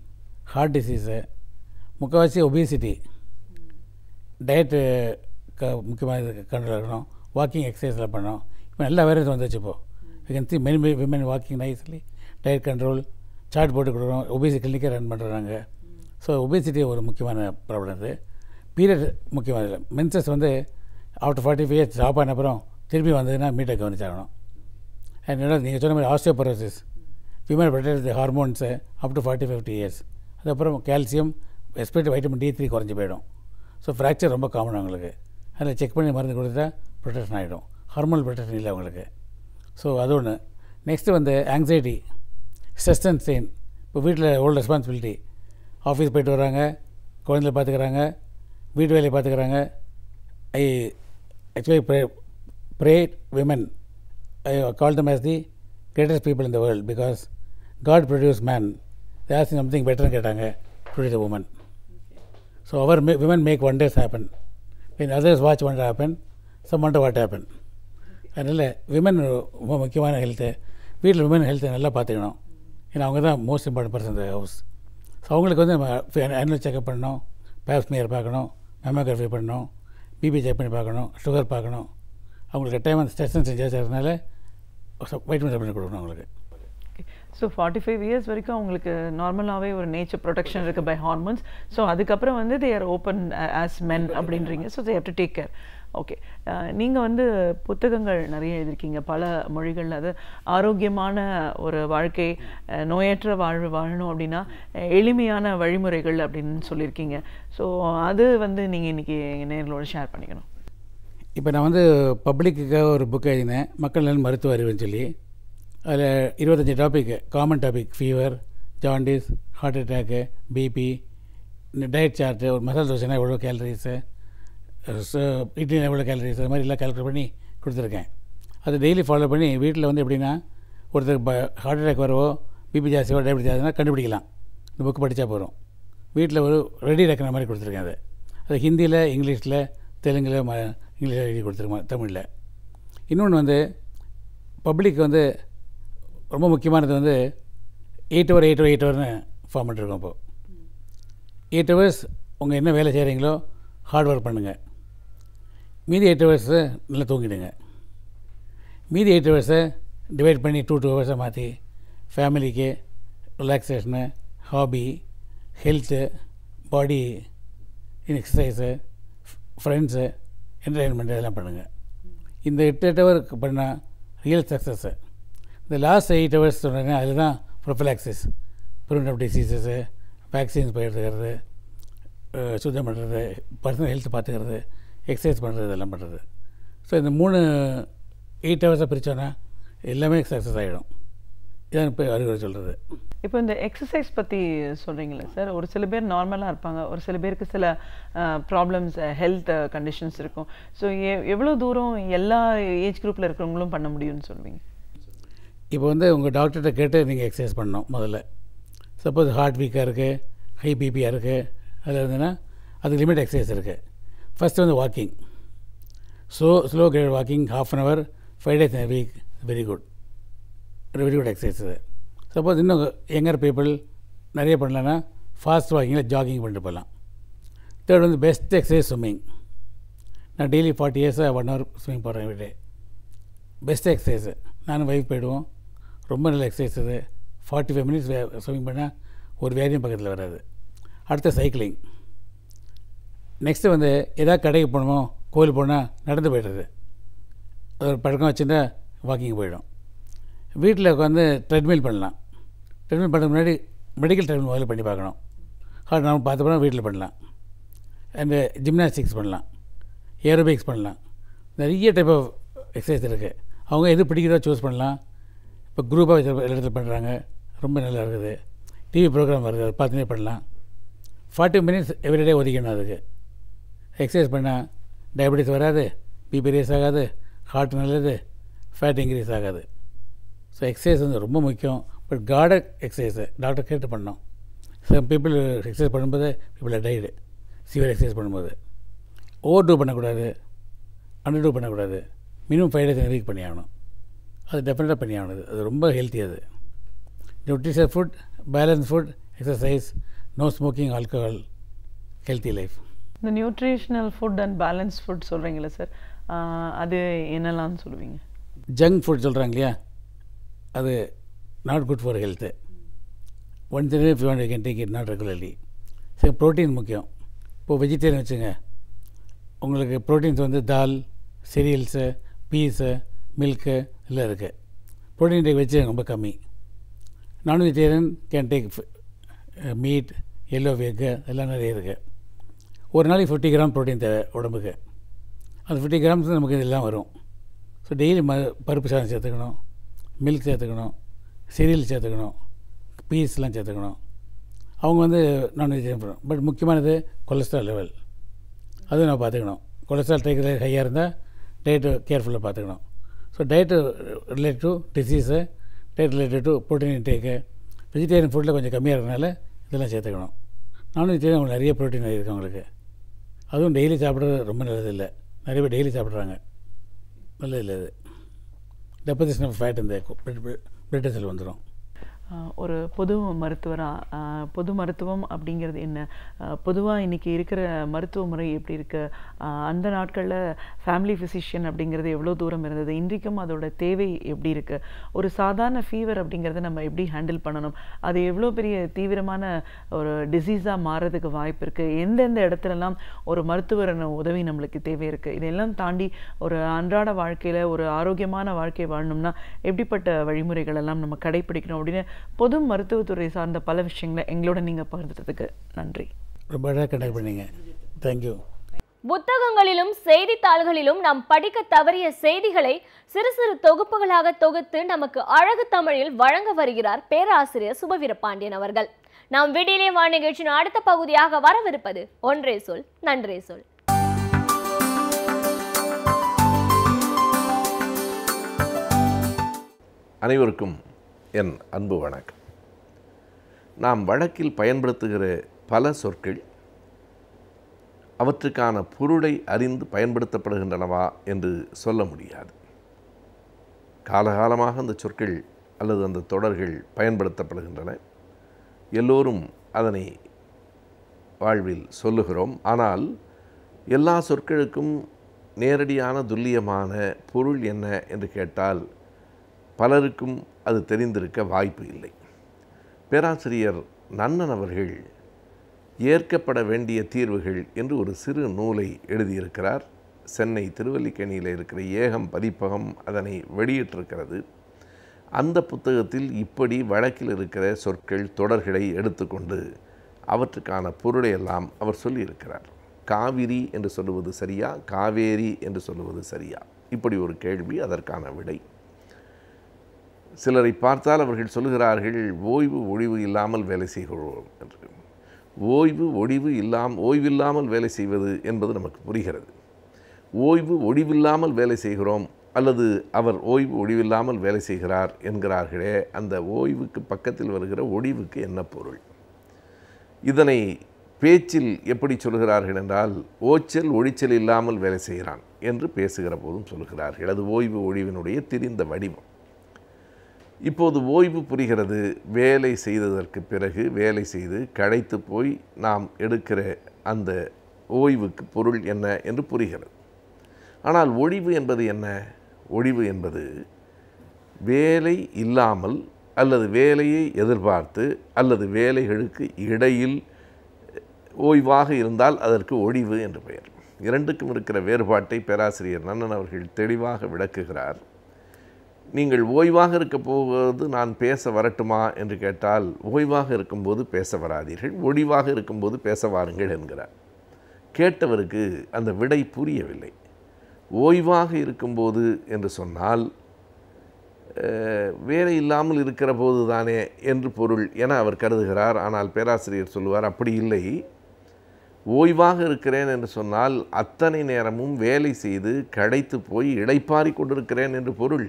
heart disease, முக்கால்வாசி ஒபிசிட்டி, டயட்டு முக்கியமாக இது கண்ட்ரோல் இருக்கணும், வாக்கிங் எக்ஸசைஸில் பண்ணோம். இப்போ நல்ல அவேர்னஸ் வந்துச்சு. இப்போது we can see many women walking nicely, diet control, chart போட்டு கொடுக்குறோம், ஒபிசி கிளினிக்கே ரன் பண்ணுறாங்க. ஸோ ஒபிசிட்டி ஒரு முக்கியமான ப்ராப்ளம். இது பீரியட் முக்கியமாக இல்லை. மென்சஸ் வந்து ஆஃப்டர் 45 இயர்ஸ் ஸ்டாப் ஆன அப்புறம் திரும்பி வந்ததுன்னா மீட்டை கவனிச்சாகணும். அண்ட் நீங்கள் சொன்ன மாதிரி osteoporosis, women protect hormones up to 40-50 years. அதுக்கப்புறம் கால்சியம், எஸ்பெஷலி வைட்டமின் D3 குறைஞ்சி போயிடும். ஸோ ஃப்ராக்சர் ரொம்ப காமன் அவங்களுக்கு. அதில் செக் பண்ணி மருந்து கொடுத்தா ப்ரொடெக்ஷன் ஆகிடும். ஹார்மோனல் ப்ரொடெக்ஷன் இல்லை அவங்களுக்கு. ஸோ அது ஒன்று. நெக்ஸ்ட்டு வந்து ஆங்ஸைட்டி, ஸ்ட்ரெஸ் அண்ட் ஸ்ட்ரெயின். இப்போ வீட்டில் ஓல்டு ரெஸ்பான்சிபிலிட்டி, ஆஃபீஸ் போய்ட்டு வராங்க, குழந்தைய பார்த்துக்கிறாங்க, வீட்டு வேலையை பார்த்துக்கிறாங்க. I actually pray women, I call them as the greatest people in the world because God produce man, they are something பெட்டர்னு கேட்டாங்க, produce a woman. So our women make wonders happen, when others watch wonder happen, some wonder what happen. அதனால் women ரொம்ப முக்கியமான health. வீட்டில் women ஹெல்த்தை நல்லா பார்த்துக்கணும். ஏன்னா அவங்க தான் மோஸ்ட் இம்பார்ட்டன்ட் பர்சன் இந்த ஹவுஸ். ஸோ அவங்களுக்கு வந்து ஆனுவல் செக்அப் பண்ணணும், பேப்ஸ்மியர் பார்க்கணும், மேமோகிராஃபி பண்ணணும், பிபி செக் பண்ணி பார்க்கணும், சுகர் பார்க்கணும். அவங்களுக்கு டைம் அந்த ஸ்ட்ரெஸ் செஞ்சதுனால வைட்டமின் சப்ளிமெண்ட் கொடுக்கணும் அவங்களுக்கு. ஸோ 45 இயர்ஸ் வரைக்கும் அவங்களுக்கு நார்மலாகவே ஒரு நேச்சர் ப்ரொடெக்ஷன் இருக்குது பை ஹார்மோன்ஸ். ஸோ அதுக்கப்புறம் வந்து தே ஆர் ஓப்பன் ஆஸ் மென் அப்படின்றீங்க. So they have to take care. Okay, நீங்கள் வந்து புத்தகங்கள் நிறைய எழுதியிருக்கீங்க பல மொழிகளில். அது ஆரோக்கியமான ஒரு வாழ்க்கை, நோயற்ற வாழ்வு வாழணும் அப்படின்னா எளிமையான வழிமுறைகள் அப்படின்னு சொல்லியிருக்கீங்க. ஸோ அது வந்து நீங்கள் இன்றைக்கி நேர்களோடு ஷேர் பண்ணிக்கணும். இப்போ நான் வந்து பப்ளிக்குக்காக ஒரு புக் எழுதினேன், மக்கள் நலன் மருத்துவ அறிவுன்னு சொல்லி. அதில் 25 topic, common topic, fever, jaundice, heart attack, BP, diet chart, ஒரு மசாலா தோசைனா எவ்வளோ கேலரிஸு, இட்லினா எவ்வளோ கேலரிஸ், அது மாதிரி எல்லாம் கால்குலேட் பண்ணி கொடுத்துருக்கேன். அதை டெய்லி ஃபாலோ பண்ணி வீட்டில் வந்து எப்படின்னா ஒருத்தருக்கு ஹார்ட் அட்டாக் வரவோ, பிபி ஜாஸ்தியோ, டயபெட்டிஸ் ஜாஸ்தினா கண்டுபிடிக்கலாம். இந்த புக்கு படித்தா போகிறோம். வீட்டில் ஒரு ரெடி இருக்கிற மாதிரி கொடுத்துருக்கேன். அது ஹிந்தியில், இங்கிலீஷில், தெலுங்கில், இங்கிலீஷில் எழுதி கொடுத்துருக்கேன், தமிழில். இன்னொன்று வந்து பப்ளிக் வந்து ரொம்ப முக்கியமானது வந்து 8 hour 8 hour 8 hourனு ஃபார்ம் பண்ணிருக்கோம். இப்போது 8 hours உங்கள் என்ன வேலை செய்கிறீங்களோ ஹார்ட் ஒர்க் பண்ணுங்கள். மீதி 8 hours நல்லா தூங்கிடுங்க. மீதி 8 hours டிவைட் பண்ணி 2 hours மாற்றி ஃபேமிலிக்கு ரிலாக்ஸேஷனு, ஹாபி, ஹெல்த்து, பாடி எக்ஸசைஸு, ஃப்ரெண்ட்ஸு, என்டர்டெயின்மெண்ட் இதெல்லாம் பண்ணுங்கள். இந்த 8 hour பண்ணால் ரியல் சக்ஸஸ்ஸு. இந்த லாஸ்ட் 8 hours சொன்னேன்னா அதில் தான் ப்ரொஃபிலாக்சிஸ், ப்ரிவென்டிவ் டிசீஸஸு, வேக்சின்ஸ் போய் எடுத்துக்கிறது, சுத்தம் பண்ணுறது, பர்சனல் ஹெல்த் பார்த்துக்கிறது, எக்ஸசைஸ் பண்ணுறது, இதெல்லாம் பண்ணுறது. ஸோ இந்த 8 hours பிரித்தோன்னா எல்லாமே சக்ஸஸ் ஆகிடும். இதான் இப்போ அறிவுரை சொல்கிறது. இப்போ இந்த எக்ஸசைஸ் பற்றி சொல்கிறீங்களே சார், ஒரு சில பேர் நார்மலாக இருப்பாங்க, ஒரு சில பேருக்கு சில ப்ராப்ளம்ஸ், ஹெல்த் கண்டிஷன்ஸ் இருக்கும். ஸோ எவ்வளோ தூரம் எல்லா ஏஜ் குரூப்பில் இருக்கிறவங்களும் பண்ண முடியும்னு சொல்லுவீங்க? இப்போ வந்து உங்கள் டாக்டர்கிட்ட கேட்டு நீங்கள் எக்ஸசைஸ் பண்ணணும் முதல்ல. சப்போஸ் ஹார்ட் வீக்காக இருக்குது, ஹை பிபியாக இருக்குது, அதில் இருந்ததுன்னா அதுக்கு லிமிட் எக்ஸசைஸ் இருக்குது. ஃபஸ்ட்டு வந்து walking, slow grade walking, 1/2 hour 5 days in a week, very good exercise இது. சப்போஸ் இன்னும் யங்கர் பீப்புள் நிறைய பண்ணலன்னா ஃபாஸ்ட் வாக்கிங்கில் ஜாகிங் பண்ணிட்டு போகலாம். தேர்ட் வந்து பெஸ்ட் எக்ஸசைஸ் ஸ்விம்மிங். நான் டெய்லி 40 years 1 hour ஸ்விம்மிங் போடுறேன் எவ்ரிடே. Best exercise. நானும் வைஃப் போய்டுவோம். ரொம்ப நல்ல எக்ஸசைஸ் இது. 45 minutes ஸ்விம்மிங் பண்ணால் ஒரு வியாதியும் பக்கத்தில் வராது. அடுத்த சைக்கிளிங். நெக்ஸ்ட்டு வந்து எதாவது கடைக்கு போகணுமோ, கோயில் போனால் நடந்து போய்டுறது. அது ஒரு பழக்கம் வச்சுருந்தா வாக்கிங் போயிடும். வீட்டில் உட்காந்து ட்ரெட்மில் பண்ணலாம். ட்ரெட்மில் பண்ணுறதுக்கு முன்னாடி மெடிக்கல் ட்ரெட்மில் முதல்ல பண்ணி பார்க்கணும். ஹார்ட் நம்ம பார்த்தோம்னா வீட்டில் பண்ணலாம். அண்டு ஜிம்னாஸ்டிக்ஸ் பண்ணலாம், ஏரோபிக்ஸ் பண்ணலாம். நிறைய டைப் ஆஃப் எக்ஸசைஸ் இருக்குது. அவங்க எது பிடிக்கிறதோ சூஸ் பண்ணலாம். இப்போ குரூப்பாக எல்லா இடத்துல பண்ணுறாங்க, ரொம்ப நல்லா இருக்குது. டிவி ப்ரோக்ராம் வருது, அதை பார்த்துனே பண்ணலாம். 40 minutes எவ்ரிடே ஒதுக்கணும். அதுக்கு எக்ஸசைஸ் பண்ணால் டயபெட்டிஸ் வராது, பிபி ரேஸ் ஆகாது, ஹார்ட் நல்லது, ஃபேட் இன்க்ரீஸ் ஆகாது. ஸோ எக்ஸசைஸ் வந்து ரொம்ப முக்கியம். பட் கார்டட் எக்ஸசைஸை டாக்டர் கேட்டு பண்ணோம். சம் பீப்புள் எக்ஸசைஸ் பண்ணும்போது பீப்புள் டைடு சிவியர் எக்ஸசைஸ் பண்ணும்போது. ஓவர் டூ பண்ணக்கூடாது, அண்டர் டூ பண்ணக்கூடாது. மினிமம் 5 days வீக் பண்ணி ஆகணும். அது டெஃபினட்டாக பண்ணி ஆகணும். அது ரொம்ப ஹெல்த்தி. அது nutrition food, balance food, exercise, no smoking, alcohol, healthy life. இந்த nutritional food and balance food சொல்கிறீங்களா சார், அது என்னெல்லாம்னு சொல்லுவீங்க? ஜங்க் ஃபுட் சொல்கிறாங்க இல்லையா, அது not good for health. One thing if you want you can take it, not regularly. சரி, protein முக்கியம். இப்போது வெஜிடேரியன் வச்சுங்க, உங்களுக்கு ப்ரோட்டீன்ஸ் வந்து தால், சீரியல்ஸு, பீஸு, மில்க்கு எல்லாம் இருக்குது. ப்ரோட்டீன் டேக் வச்சு ரொம்ப கம்மி. நான் vegetarian can take meet, yellow egg எல்லாம் நிறைய இருக்குது. ஒரு நாளைக்கு 50 கிராம் ப்ரோட்டீன் தேவை உடம்புக்கு. அந்த 50 கிராம்ஸ் நமக்கு இதெல்லாம் வரும். ஸோ டெய்லி பருப்பு சாதம் சேர்த்துக்கணும், மில்க் சேர்த்துக்கணும், சீரியல் சேர்த்துக்கணும், பீஸ்லாம் சேர்த்துக்கணும். அவங்க வந்து நான்வெஜ் சாப்பிடணும். பட் முக்கியமானது கொலஸ்ட்ரால் லெவல், அதுவும் நம்ம பார்த்துக்கணும். கொலஸ்ட்ரால் டேக் ஹையாக இருந்தால் டயட்டு கேர்ஃபுல்லாக பார்த்துக்கணும். So diet related to disease, diet related to protein intake. Vegetarian ஃபுட்டில் கொஞ்சம் கம்மியாக இருக்கிறதுனால இதெல்லாம் சேர்த்துக்கணும். நான்வெஜிடேரியன் அவங்களுக்கு நிறைய ப்ரோட்டீன் இருக்குது அவங்களுக்கு. அதுவும் டெய்லி சாப்பிட்றது ரொம்ப நல்லது இல்லை. நிறைய பேர் டெய்லி சாப்பிட்றாங்க, நல்லது இல்லை. அது டெபோசிஷன் ஆஃப் ஃபேட் இந்த பிளட் செல் வந்துடும். ஒரு பொது மருத்துவராக, பொது மருத்துவம் அப்படிங்கிறது என்ன, பொதுவாக இன்றைக்கி இருக்கிற மருத்துவ முறை எப்படி இருக்குது, அந்த நாட்களில் ஃபேமிலி ஃபிசிஷியன் அப்படிங்கிறது எவ்வளோ தூரம் இருந்தது, இன்றைக்கும் அதோட தேவை எப்படி இருக்குது, ஒரு சாதாரண ஃபீவர் அப்படிங்கிறத நம்ம எப்படி ஹேண்டில் பண்ணணும், அது எவ்வளோ பெரிய தீவிரமான ஒரு டிசீஸாக மாறுறதுக்கு வாய்ப்பு இருக்குது, எந்தெந்த இடத்துலலாம் ஒரு மருத்துவர் உதவி நம்மளுக்கு தேவை இருக்குது, இதெல்லாம் தாண்டி ஒரு அன்றாட வாழ்க்கையில் ஒரு ஆரோக்கியமான வாழ்க்கை வாழணும்னா எப்படிப்பட்ட வழிமுறைகள் எல்லாம் நம்ம கடைப்பிடிக்கணும் அப்படின்னு பொது மருத்துவத்துறை சார்ந்த பல விஷயங்களை எங்களோட நீங்கள் பகிர்ந்ததுக்கு நன்றி. ரொம்ப அழகாக கண்டக்ட் பண்ணீங்க. தேங்க்யூ. புத்தகங்களிலும் செய்தித்தாள்களிலும் நாம் படிக்க தவறிய செய்திகளை சிறு சிறு தொகுப்புகளாக தொகுத்து நமக்கு அழகு தமிழில் வழங்க வருகிறார் பேராசிரியர் சுபவீரபாண்டியன் அவர்கள். நாம் விடியலே வா நிகழ்ச்சியின் அடுத்த பகுதியாக வரவிருப்பது ஒன்றே சொல் நன்றே சொல். அனைவருக்கும் என் அன்பு வணக்கம். நாம் வழக்கில் பயன்படுத்துகிற பல சொற்கள் அவற்றுக்கான பொருளை அறிந்து பயன்படுத்தப்படுகின்றனவா என்று சொல்ல முடியாது. காலகாலமாக அந்த சொற்கள் அல்லது அந்த தொடர்கள் பயன்படுத்தப்படுகின்றன. எல்லோரும் அதனை வாழ்வில் சொல்லுகிறோம். ஆனால் எல்லா சொற்களுக்கும் நேரடியான துல்லியமான பொருள் என்ன என்று கேட்டால் பலருக்கும் அது தெரிந்திருக்க வாய்ப்பு இல்லை. பேராசிரியர் நன்னன் அவர்கள் ஏற்கப்பட வேண்டிய தீர்வுகள் என்று ஒரு சிறு நூலை எழுதியிருக்கிறார். சென்னை திருவல்லிக்கேணியில் இருக்கிற ஏகம் பதிப்பகம் அதனை வெளியிட்டிருக்கிறது. அந்த புத்தகத்தில் இப்படி வழக்கில் இருக்கிற சொற்கள் தொடர்களை எடுத்துக்கொண்டு அவற்றுக்கான பொருளை எல்லாம் அவர் சொல்லியிருக்கிறார். காவிரி என்று சொல்லுவது சரியா, காவேரி என்று சொல்லுவது சரியா, இப்படி ஒரு கேள்வி, அதற்கான விடை. சிலரை பார்த்தால் அவர்கள் சொல்லுகிறார்கள் ஓய்வு ஒழிவு இல்லாமல் வேலை செய்கிறோம் என்று. ஓய்வில்லாமல் வேலை செய்வது என்பது நமக்கு புரிகிறது. ஓய்வு ஒழிவில்லாமல் வேலை செய்கிறோம் அல்லது அவர் ஓய்வு ஒழிவில்லாமல் வேலை செய்கிறார் என்கிறார்களே, அந்த ஓய்வுக்கு பக்கத்தில் வருகிற ஒழிவுக்கு என்ன பொருள்? இதனை பேச்சில் எப்படி சொல்கிறார்கள் என்றால், ஓச்சல் ஒழிச்சல் இல்லாமல் வேலை செய்கிறான் என்று பேசுகிற போதும் சொல்கிறார்கள். அது ஓய்வு ஒழிவினுடைய திரிந்த வடிவம். இப்போது ஓய்வு புரிகிறது. வேலை செய்ததற்கு பிறகு வேலை செய்து களைத்து போய் நாம் எடுக்கிற அந்த ஓய்வுக்கு பொருள் என்ன என்று புரிகிறது. ஆனால் ஒழிவு என்பது என்ன? ஒழிவு என்பது வேலை இல்லாமல் அல்லது வேலையை எதிர்பார்த்து அல்லது வேலைகளுக்கு இடையில் ஓய்வாக இருந்தால் அதற்கு ஒழிவு என்று பெயர். இரண்டுக்கும் இருக்கிற வேறுபாட்டை பேராசிரியர் நன்னன் அவர்கள் தெளிவாக விளக்குகிறார். நீங்கள் ஓய்வாக இருக்க போவது நான் பேச வரட்டுமா என்று கேட்டால், ஓய்வாக இருக்கும்போது பேச வராதீர்கள், ஒழிவாக இருக்கும்போது பேச வாருங்கள் என்கிறார். கேட்டவருக்கு அந்த விடை புரியவில்லை. ஓய்வாக இருக்கும்போது என்று சொன்னால் வேலை இல்லாமல் இருக்கிற போது தானே என்று பொருள் என அவர் கருதுகிறார். ஆனால் பேராசிரியர் சொல்லுவார், அப்படி இல்லை. ஓய்வாக இருக்கிறேன் என்று சொன்னால் அத்தனை நேரமும் வேலை செய்து களைத்து போய் இளைப்பாரி கொண்டிருக்கிறேன் என்று பொருள்.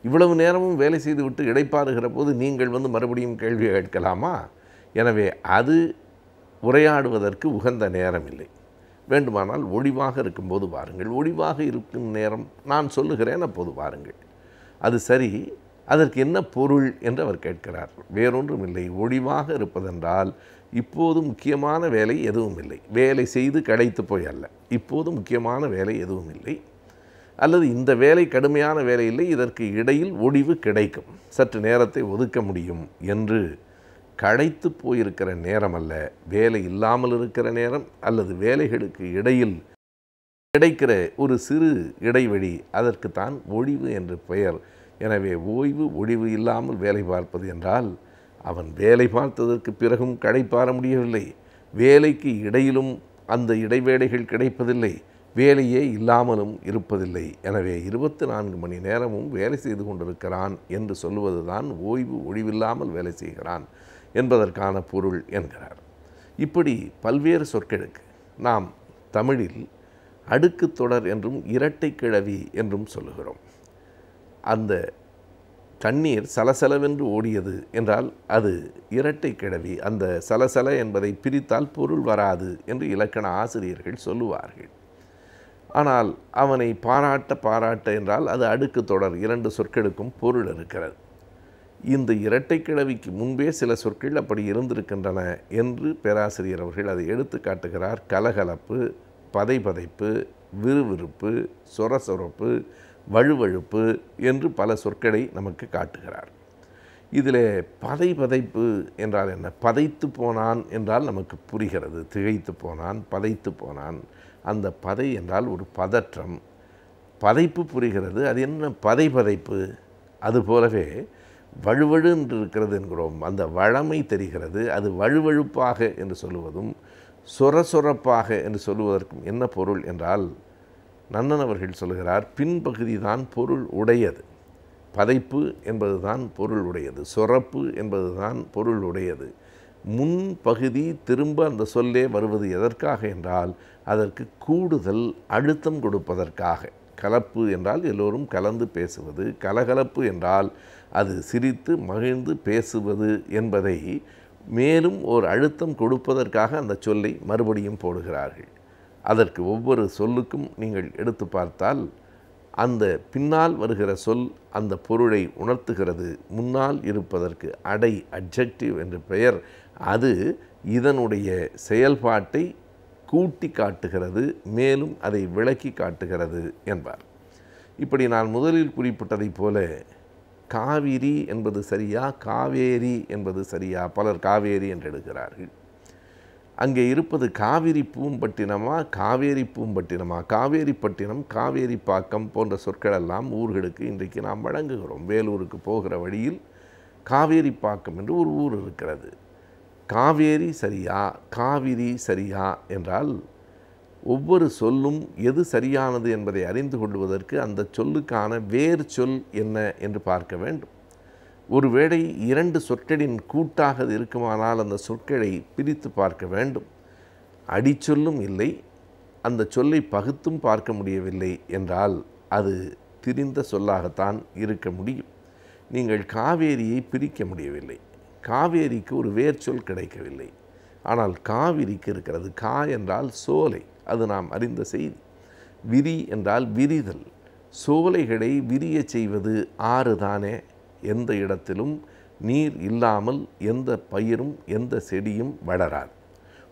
இவ்வளவு நேரமும் வேலை செய்து விட்டு இளைப்பாறுகிற போது நீங்கள் மறுபடியும் கேள்வி கேட்கலாமா? எனவே அது உரையாடுவதற்கு உகந்த நேரம் இல்லை. வேண்டுமானால் ஒழிவாக இருக்கும்போது வாருங்கள், ஒழிவாக இருக்கும் நேரம் நான் சொல்லுகிறேன், அப்போது வாருங்கள். அது சரி, அதற்கு என்ன பொருள் என்று அவர் கேட்கிறார். வேறொன்றும் இல்லை. ஒழிவாக இருப்பதென்றால் இப்போது முக்கியமான வேலை எதுவும் இல்லை, வேலை செய்து களைத்து போய் அல்ல, இப்போது முக்கியமான வேலை எதுவும் இல்லை, அல்லது இந்த வேலை கடுமையான வேலை இல்லை, இதற்கு இடையில் ஒழிவு கிடைக்கும், சற்று நேரத்தை ஒதுக்க முடியும் என்று களைத்து போயிருக்கிற நேரம் அல்ல, வேலை இல்லாமல் இருக்கிற நேரம் அல்லது வேலைகளுக்கு இடையில் கிடைக்கிற ஒரு சிறு இடைவெளி, அதற்குத்தான் ஒழிவு என்று பெயர். எனவே ஓய்வு ஒழிவு இல்லாமல் வேலை பார்ப்பது என்றால் அவன் வேலை பார்த்ததற்கு பிறகும் களைப்பாற முடியவில்லை, வேலைக்கு இடையிலும் அந்த இடைவேளைகள் கிடைப்பதில்லை, வேலையே இல்லாமலும் இருப்பதில்லை. எனவே 24 மணி நேரமும் வேலை செய்து கொண்டிருக்கிறான் என்று சொல்லுவது தான் ஓய்வு ஒழிவில்லாமல் வேலை செய்கிறான் என்பதற்கான பொருள் என்கிறார். இப்படி பல்வேறு சொற்களுக்கு நாம் தமிழில் அடுக்கு தொடர் என்றும் இரட்டை கிழவி என்றும் சொல்லுகிறோம். அந்த தண்ணீர் சலசலவென்று ஓடியது என்றால் அது இரட்டை கிழவி. அந்த சலசல என்பதை பிரித்தால் பொருள் வராது என்று இலக்கண ஆசிரியர்கள் சொல்லுவார்கள். ஆனால் அவனை பாராட்ட என்றால் அது அடுக்கு தொடர். 2 சொற்களுக்கும் பொருள் இருக்கிறது. இந்த இரட்டை கிழவிக்கு முன்பே சில சொற்கள் அப்படி இருந்திருக்கின்றன என்று பேராசிரியர் அவர்கள் அதை எடுத்து காட்டுகிறார். கலகலப்பு, பதைபதைப்பு, விறுவிறுப்பு, சொரசொரப்பு, வழுவழுப்பு என்று பல சொற்களை நமக்கு காட்டுகிறார். இதில் பதைபதைப்பு என்றால் என்ன? பதைத்து போனான் என்றால் நமக்கு புரிகிறது. திகைத்து போனான், பதைத்து போனான். அந்த பதை என்றால் ஒரு பதற்றம், பதைப்பு புரிகிறது. அது என்ன பதைபதைப்பு? அதுபோலவே வழுவழு என்று இருக்கிறது என்கிறோம், அந்த வழமை தெரிகிறது. அது வழுவழுப்பாக என்று சொல்லுவதும் சொரசொரப்பாக என்று சொல்லுவதற்கும் என்ன பொருள் என்றால், நன்னன் அவர்கள் சொல்கிறார், பின்பகுதி தான் பொருள் உடையது. பதைப்பு என்பது தான் பொருள் உடையது, சொரப்பு என்பது தான் பொருள் உடையது. முன்பகுதி திரும்ப அந்த சொல்லே வருவது எதற்காக என்றால் அதற்கு கூடுதல் அழுத்தம் கொடுப்பதற்காக. கலப்பு என்றால் எல்லோரும் கலந்து பேசுவது, கலகலப்பு என்றால் அது சிரித்து மகிழ்ந்து பேசுவது என்பதை மேலும் ஒரு அழுத்தம் கொடுப்பதற்காக அந்த சொல்லை மறுபடியும் போடுகிறார்கள். அதற்கு ஒவ்வொரு சொல்லுக்கும் நீங்கள் எடுத்து பார்த்தால் அந்த பின்னால் வருகிற சொல் அந்த பொருளை உணர்த்துகிறது. முன்னால் இருப்பதற்கு அடை, அட்ஜெக்டிவ் என்று பெயர். அது இதனுடைய செயல்பாட்டை கூட்டி காட்டுகிறது, மேலும் அதை விளக்கி காட்டுகிறது என்பார். இப்படி நான் முதலில் குறிப்பிட்டதைப் போல காவிரி என்பது சரியா, காவேரி என்பது சரியா? பலர் காவேரி என்று எடுக்கிறார்கள். அங்கே இருப்பது காவிரி பூம்பட்டினமா, காவேரி பூம்பட்டினமா? காவேரிப்பட்டினம், காவேரிப்பாக்கம் போன்ற சொற்களெல்லாம் ஊர்களுக்கு இன்றைக்கு நாம் வழங்குகிறோம். வேலூருக்கு போகிற வழியில் காவேரிப்பாக்கம் என்று ஒரு ஊர் இருக்கிறது. காவேரி சரியா, காவிரி சரியா என்றால் ஒவ்வொரு சொல்லும் எது சரியானது என்பதை அறிந்து கொள்வதற்கு அந்த சொல்லுக்கான வேறு சொல் என்ன என்று பார்க்க வேண்டும். ஒருவேளை 2 சொற்களின் கூட்டாக அது இருக்குமானால் அந்த சொற்களை பிரித்து பார்க்க வேண்டும். அடிச்சொல்லும் இல்லை, அந்த சொல்லை பகுத்தும் பார்க்க முடியவில்லை என்றால் அது திரிந்த சொல்லாகத்தான் இருக்க முடியும். நீங்கள் காவேரியை பிரிக்க முடியவில்லை, காவேரிக்கு ஒரு வேர்ச்சொல் கிடைக்கவில்லை. ஆனால் காவிரிக்கு இருக்கிறது. கா என்றால் சோலை, அது நாம் அறிந்த செய்தி. விரி என்றால் விரிதல். சோலைகளை விரிய செய்வது ஆறு தானே. எந்த இடத்திலும் நீர் இல்லாமல் எந்த பயிரும் எந்த செடியும் வளராது.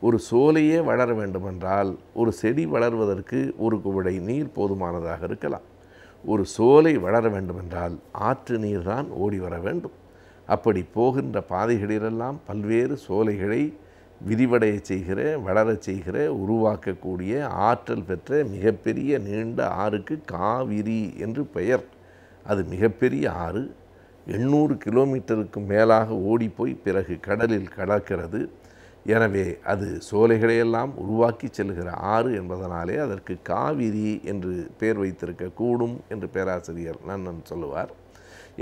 ஒரு சோலையே வளர வேண்டுமென்றால் ஒரு செடி வளர்வதற்கு ஒரு குவளை நீர் போதுமானதாக இருக்கலாம். ஒரு சோலை வளர வேண்டுமென்றால் ஆற்று நீர் தான் ஓடி வர வேண்டும். அப்படி போகின்ற பாதைகளிலெல்லாம் பல்வேறு சோலைகளை விரிவடைய செய்கிற, வளரச் செய்கிற, உருவாக்கக்கூடிய ஆற்றல் பெற்ற மிகப்பெரிய நீண்ட ஆறுக்கு காவிரி என்று பெயர். அது மிகப்பெரிய ஆறு, 800 கிலோமீட்டருக்கு மேலாக ஓடிப்போய் பிறகு கடலில் கலக்கிறது. எனவே அது சோலைகளையெல்லாம் உருவாக்கி செல்கிற ஆறு என்பதனாலே அதற்கு காவிரி என்று பெயர் வைத்திருக்க கூடும் என்று பேராசிரியர் நன்னன் சொல்லுவார்.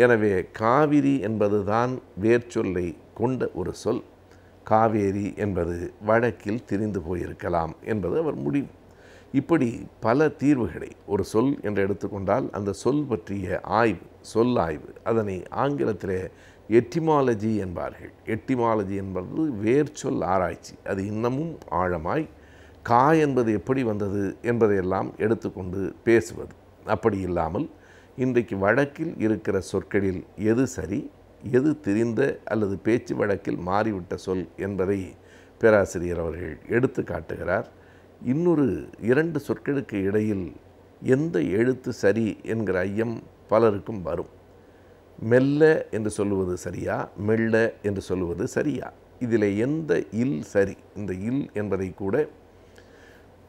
எனவே காவிரி என்பதுதான் வேர்ச்சொல்லை கொண்ட ஒரு சொல். காவேரி என்பது வழக்கில் திரிந்து போயிருக்கலாம் என்பது அவர் முடிவு. இப்படி பல தீர்வுகளை ஒரு சொல் என்று எடுத்துக்கொண்டால் அந்த சொல் பற்றிய ஆய்வு, சொல் ஆய்வு, அதனை ஆங்கிலத்திலே எட்டிமாலஜி என்பார்கள். எட்டிமாலஜி என்பது வேர்ச்சொல் ஆராய்ச்சி. அது இன்னமும் ஆழமாய் கா என்பது எப்படி வந்தது என்பதையெல்லாம் எடுத்துக்கொண்டு பேசுவது. அப்படி இல்லாமல் இன்றைக்கு வழக்கில் இருக்கிற சொற்களில் எது சரி, எது திரிந்த அல்லது பேச்சு வழக்கில் மாறிவிட்ட சொல் என்பதை பேராசிரியர் அவர்கள் எடுத்து காட்டுகிறார். இன்னொரு 2 சொற்களுக்கு இடையில் எந்த எழுத்து சரி என்கிற ஐயம் பலருக்கும் வரும். மெல்ல என்று சொல்லுவது சரியா, மெல்ல என்று சொல்லுவது சரியா, இதில் எந்த இல் சரி? இந்த இல் என்பதை கூட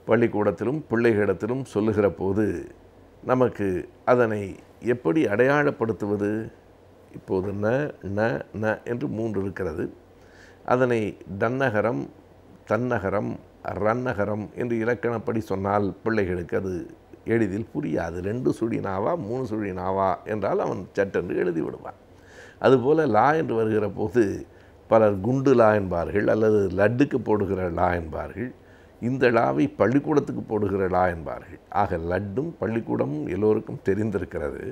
பள்ளிக்கூடத்திலும் பிள்ளைகளிடத்திலும் சொல்லுகிற போது நமக்கு அதனை எப்படி அடையாளப்படுத்துவது? இப்போது ந ந ந என்று 3 இருக்கிறது. அதனை டன்னகரம், தன்னகரம், ரன்னகரம் என்று இலக்கணப்படி சொன்னால் பிள்ளைகளுக்கு அது எளிதில் புரியாது. 2 சுழி நாவா 3 சுழி நாவா என்றால் அவன் சட்டென்று எழுதி விடுவான். அதுபோல் லா என்று வருகிற போது பலர் குண்டு லா என்பார்கள், அல்லது லட்டுக்கு போடுகிற லா என்பார்கள். இந்த லாவை பள்ளிக்கூடத்துக்கு போடுகிற லா என்பார்கள். ஆக லட்டும் பள்ளிக்கூடமும் எல்லோருக்கும் தெரிந்திருக்கிறது.